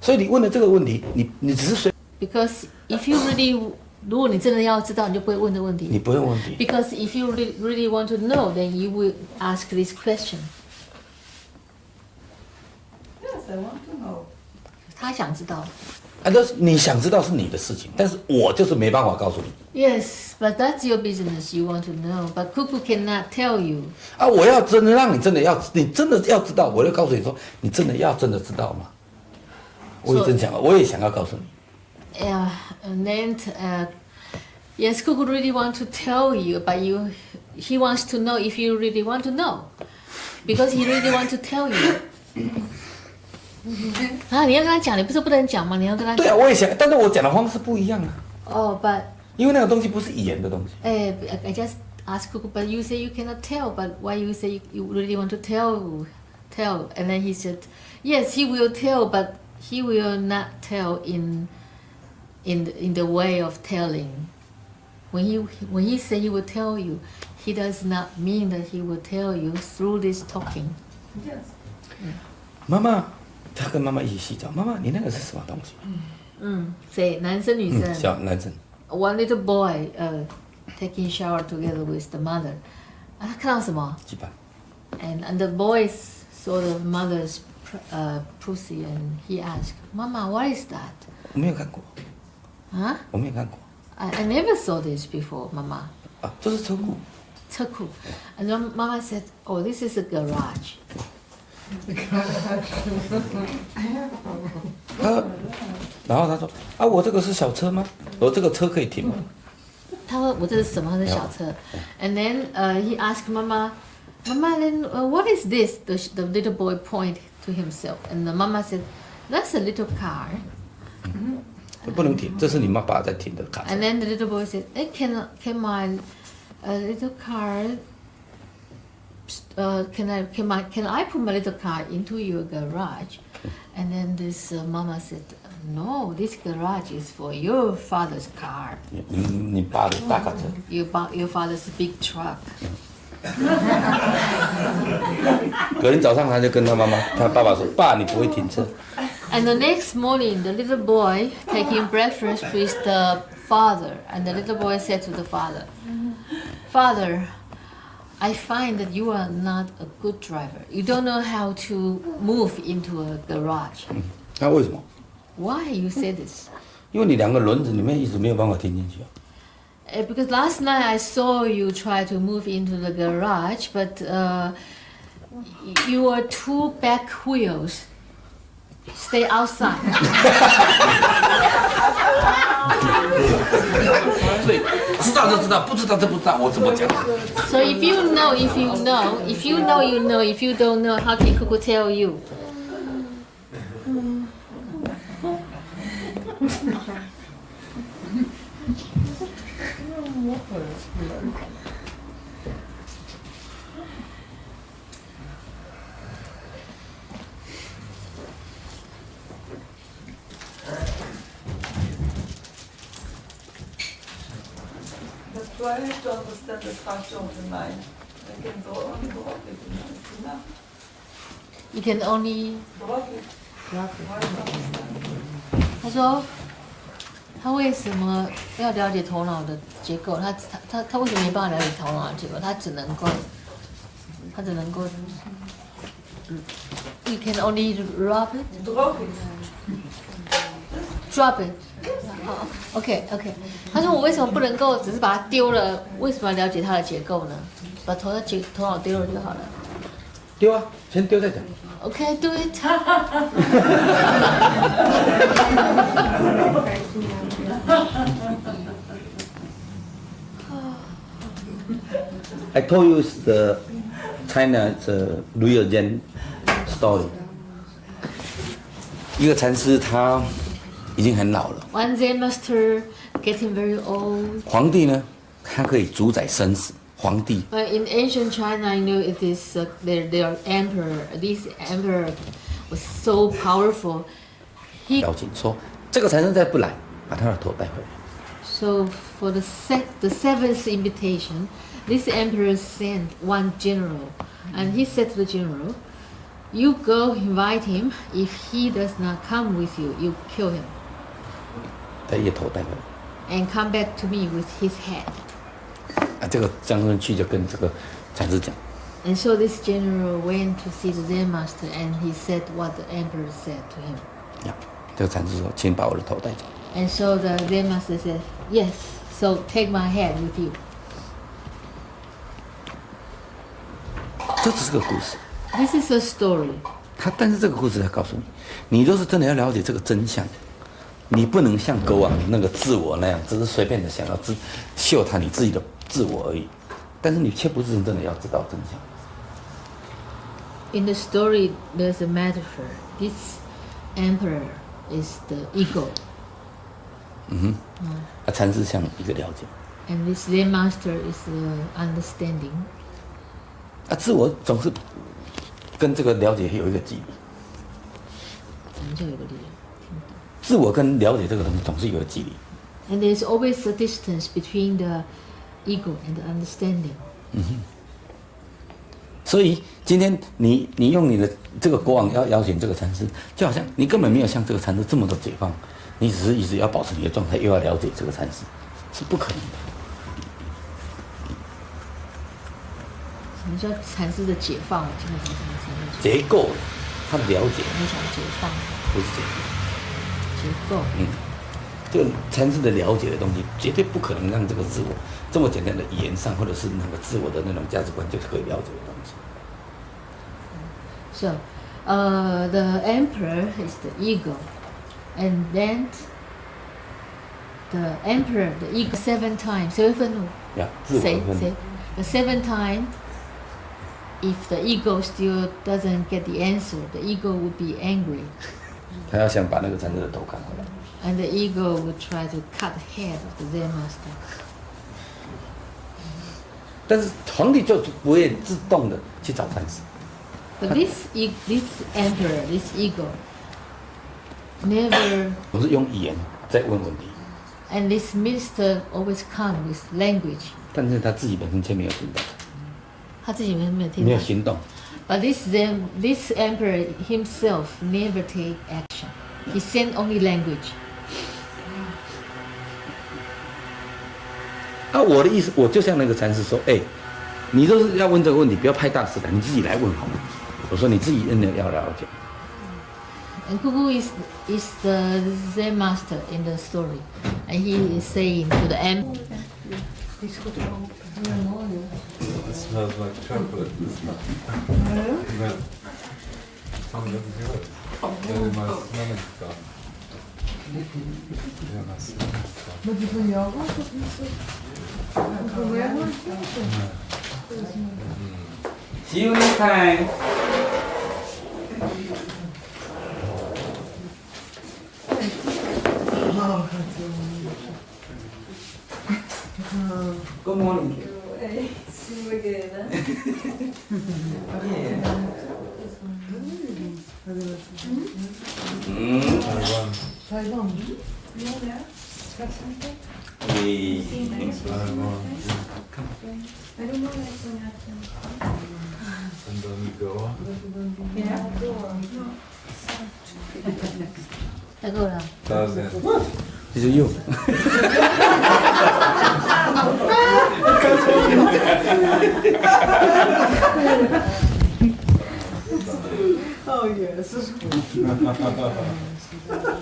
所以你问的这个问题，你只是随， Because if you really 如果你真的要知道，你就不会问这问题。你不用问题。 Because if you really want to know, then you will ask this question. yes, I want to know. 他想知道。啊，那是你想知道是你的事情，但是我就是没办法告诉你。 Yes, but that's your business. You want to know, but Cuckoo cannot tell you. 啊，我要真的让你真的要，你真的要知道，我就告诉你说，你真的要真的知道吗？我也真想，我也想要告诉你。 Yeah, and then yes, Cuckoo really want to tell you, but he wants to know if you really want to know, because he really want to tell you. 啊，你要跟他讲，你不是不能讲吗？你要跟他讲。对啊，我也想，但是我讲的方式不一样啊。 Oh, but 因为那个东西不是语言的东西。 I just asked Cuckoo, but you say you cannot tell, but why you say you really want to tell? And then he said, yes, he will tell, but he will not tell in the way of telling. When he say he will tell you, he does not mean that he will tell you through this talking. Yes. 妈妈，他跟妈妈一起洗澡。妈妈，你那个是什么东西？谁？男生女生？小男生。 One little boy taking shower together with the mother. 啊，他看到什么？几版？ And the boy saw the mother's pussy, and he asked, "Mama, what is that?" 我没有看过。 Huh? 我没有看过。 I never saw this before, Mama. 啊，这是车库。车库. And then Mama said, "Oh, this is a garage." 然后他说：“啊，我这个是小车吗？我这个车可以停吗？”他说：“我这是什么？是小车。” And then he asked Mama, "Mama, then what is this?" The little boy pointed to himself, and the Mama said, "That's a little car." 不能停，这是你妈爸在停的卡车。 And then the little boy said, "Hey, can my little car? Can I put my little car into your garage?" And then this mama said, "No, this garage is for your father's car. 你爸的大卡车。 Your father's big truck." 隔天早上他就跟他爸爸说：“爸，你不会停车。” And the next morning, the little boy taking breakfast with the father, and the little boy said to the father, "Father, I find that you are not a good driver. You don't know how to move into a garage." 那为什么？ Why you say this? 因为你两个轮子里面一直没有办法停进去啊。 Because last night I saw you try to move into the garage, but your two back wheels stay outside. 所以知道就知道，不知道就不知道，我怎么讲？ So if you know, if you know, if you know, you know. If you don't know, how can Cuckoo tell you? But try to understand the structure of the mind. I can only drop it. It's enough. You can only Drop it. drop it. Why not understand? 他说，他为什么要了解头脑的结构？他为什么没办法了解头脑的结构？他只能够，you can only drop it. Drop it. Drop it. OK. 他说我为什么不能够只是把它丢了？为什么要了解它的结构呢？把头脑丢了就好了。丢啊，先丢再讲。 OK, do it. I told you the China is a real Zen story。一个禅师他已经很老了， One Zen master getting very old. 皇帝呢，他可以主宰生死。皇帝 In ancient China, I know it is their emperor. This emperor was so powerful. He 邀请说，这个禅师再不来，把他的头带回来。 so for the seventh invitation, this emperor sent one general, and he said to the general, "You go invite him. If he does not come with you, you kill him, 把一个头带回来。 and come back to me with his head." 啊，这个将军去就跟这个禅师讲， And so this general went to see the Zen master, and he said what the emperor said to him. 呀，这个禅师说，请把我的头带走。 And so the Zen master said, "Yes. So take my head with you." 这只是个故事， This is a story. 但是这个故事在告诉你，你若是真的要了解这个真相，你不能像狗王那个自我那样，只是随便的想要秀他你自己的自我而已，但是你却不是真正的要知道真相。 In the story, there's a metaphor. This emperor is the ego, 禅师像一个了解， and this Zen master is the understanding. 自我总是跟这个了解有一个距离，自我跟了解这个东西总是有一个距离。 And there's always a distance between the ego and the understanding. 所以今天你用你的这个国王要邀请这个禅师，就好像你根本没有像这个禅师这么的解放，你只是一直要保持你的状态，又要了解这个禅师，是不可能的。什么叫禅师的解放？我听不懂什么禅师结构，他的了解你想解放？不是结构。结构。这个禅师的了解的东西，绝对不可能让这个自我这么简单的语言上，或者是那个自我的那种价值观就可以了解的东西。 So, the emperor is the ego, and then the emperor, the ego 7 times. 呀，自我 Say 分 the 7th time. If the ego still doesn't get the answer, the ego would be angry, 他要想把那个禅师的头砍回来。 and the ego would try to cut the head of the Zen master. 但是皇帝就不会自动的去找禅师。 But this emperor, this ego, never. 我是用语言在问问题， And this minister always come with language. 但是他自己本身却没有行动，他自己没有听到。没有行动。 But this emperor himself never take action. He sent only language. 我的意思，我就像那个禅师说，你就是要问这个问题，不要派大师来，你自己来问好吗？我说你自己真的要了解。 And Cuckoo is the Zen master in the story, and he is saying to the emperor. It smells like chocolate. Some of it's yours. Maybe my stomach's gone. Yeah, my stomach's gone. But you put yogurt? See you next time. Good morning. Taiwan. And then you go. This is you. Oh yes.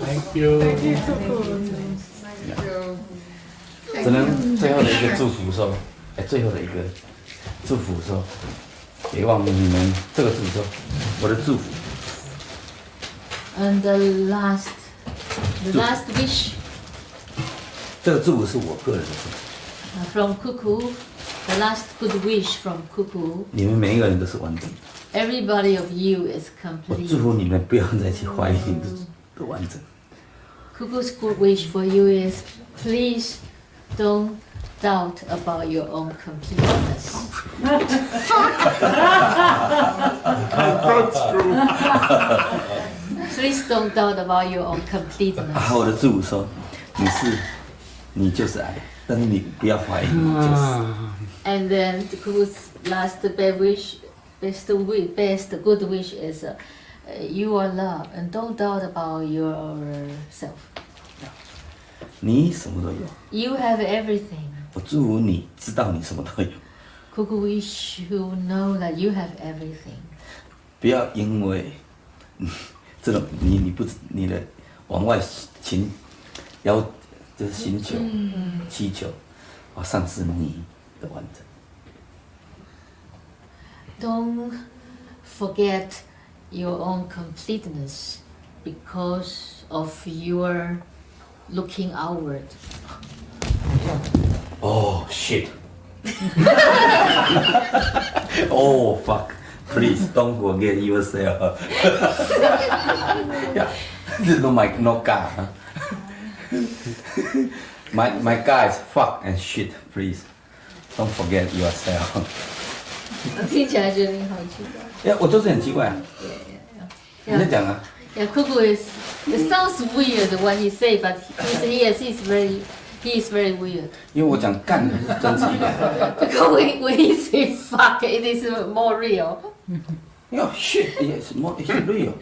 Thank you. Thank you, Cuckoo. Thank you. 只能最后的一个祝福说，最后的一个祝福说，别忘了你们这个祝福说，我的祝福。 And the last wish 这个祝福是我个人的祝福。 from Cuckoo. The last good wish from Cuckoo. 你们每一个人都是完整的。 Everybody of you is 我 complete. 祝福你们不要再去怀疑你的完整。 Cuckoo's good wish for you is please don't doubt about your own completeness. Please don't doubt about your own completeness. 啊，我的祝福说，你就是爱，但是你不要怀疑，你就是。 And then Cuckoo's last best good wish is you are love and don't doubt about yourself. 你什么都有， You have everything. 我祝福你知道你什么都有， Cuckoo wish you know that you have everything. 不要因为这种你的往外就是寻求、祈求，而丧失你的完整。 Don't forget your own completeness because of your looking outward. Oh shit! Oh fuck! Please don't forget yourself. Yeah, this is no God. Huh? My guys, fuck and shit. Please don't forget yourself. 听起来觉得你好奇怪。呀，我就是很奇怪啊。你在讲啊？ Yeah, Cuckoo is. It sounds weird when he say, but he is very weird. 因为我讲干的是真实一点。 Because when he say fuck, it is more real. Yeah, shit, it's real.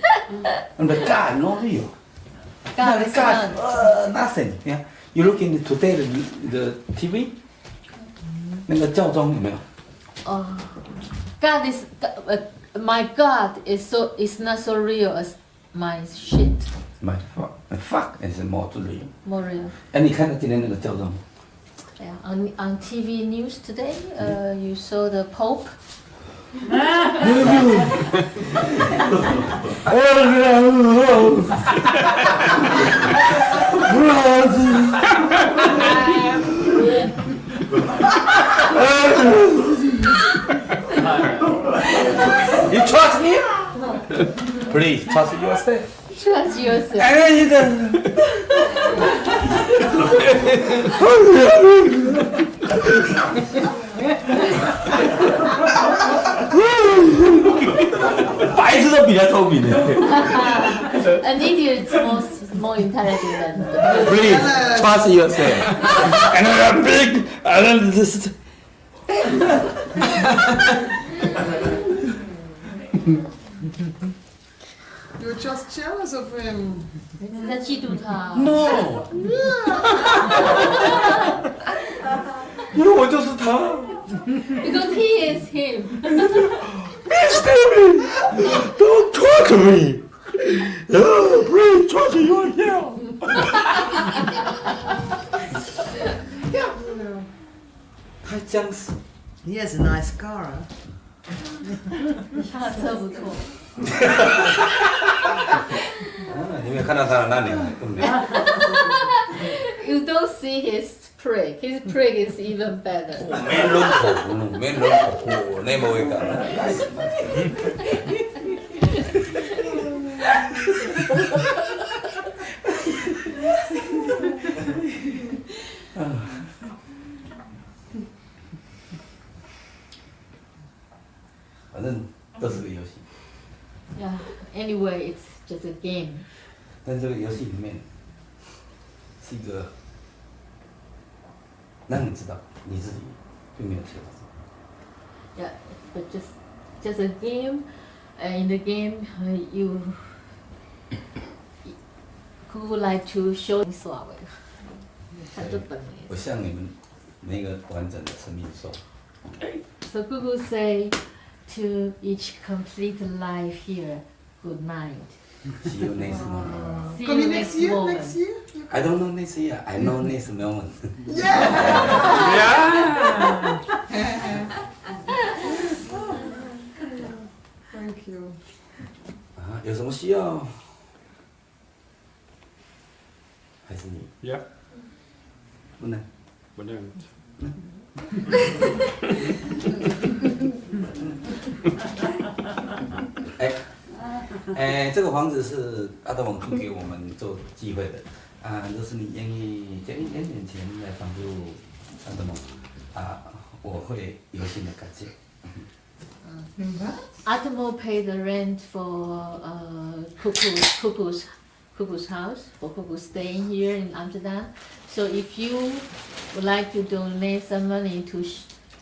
And the God, not real. God is not. Nothing. Yeah, you look in today the TV. 那个教宗有没有？ God is my God is not so real as my shit. My fuck is more real. More real. 哎，你看到今天那个教宗？ Yeah, on TV news today, you saw the Pope. You trust me? Please trust yourself. Trust yourself. An idiot is more intelligent than the Please trust yourself. And I'm big. And this. You're just jealous of him. 你在嫉妒他。 No. 因为我就是他。 Because he is him. Stupid! Don't talk to me. Oh, please trust yourself. Yeah. 太僵死。 He has a nice car. 他的车不错。你没有看到他的那脸，根本没有。 You don't see his prick. His prick is even better. 没人口，没人口，那么会干。反正都是个游戏。 Yeah. Anyway, it's just a game. 但这个游戏里面是一个让你知道你自己并没有错。 Yeah, but just a game. In the game, you who would like to show 所谓，看这本。我向你们每个完整的生命说。 So Cuckoo say to each complete life here, good night. See you next moment. See you next moment. Next year? I don't know next year. I know next moment. Thank you. 啊，有什么需要？还是你？ Yeah. 不能。不能。这个房子是阿德蒙租给我们做机会的啊，若是你愿意捐1点点钱来帮助阿德蒙啊，我会有心的感谢。Atamo paid the rent for Cuckoo's house, for Cuckoo staying here in Amsterdam. So if you would like to donate some money to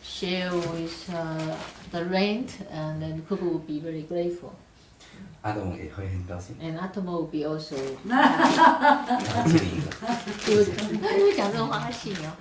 share with the rent, and then Cuckoo will be very grateful. 阿德蒙也会很高兴。 And Atamo will be also. 他是一个。他会讲这种话，他信哦。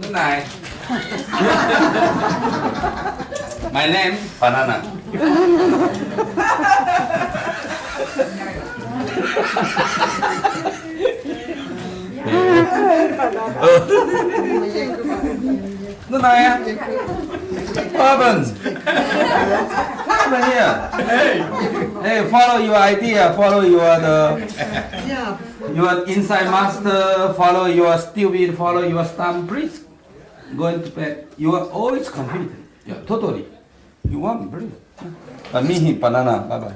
Good night. My name Banana. Good night. What happened? What happened here? Hey, follow your idea. Follow your inside master. Follow your stupid. Follow your stamp. Please. Going to bed. You are always confident. Yeah, totally. You want me, brilliant. Me, banana. Bye bye.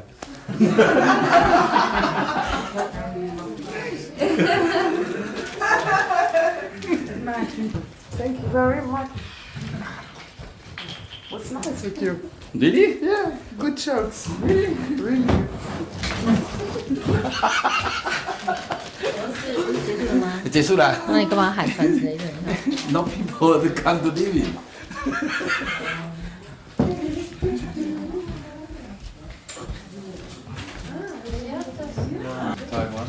Thank you very much. What's nice with you? Did he? Yeah, good jokes. Really, really good. 结束了吗？结束了。那你干嘛喊饭之类的？ No people to come to live in. Taiwan.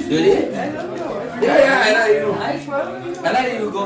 Really? Yeah, I know you. I know you go.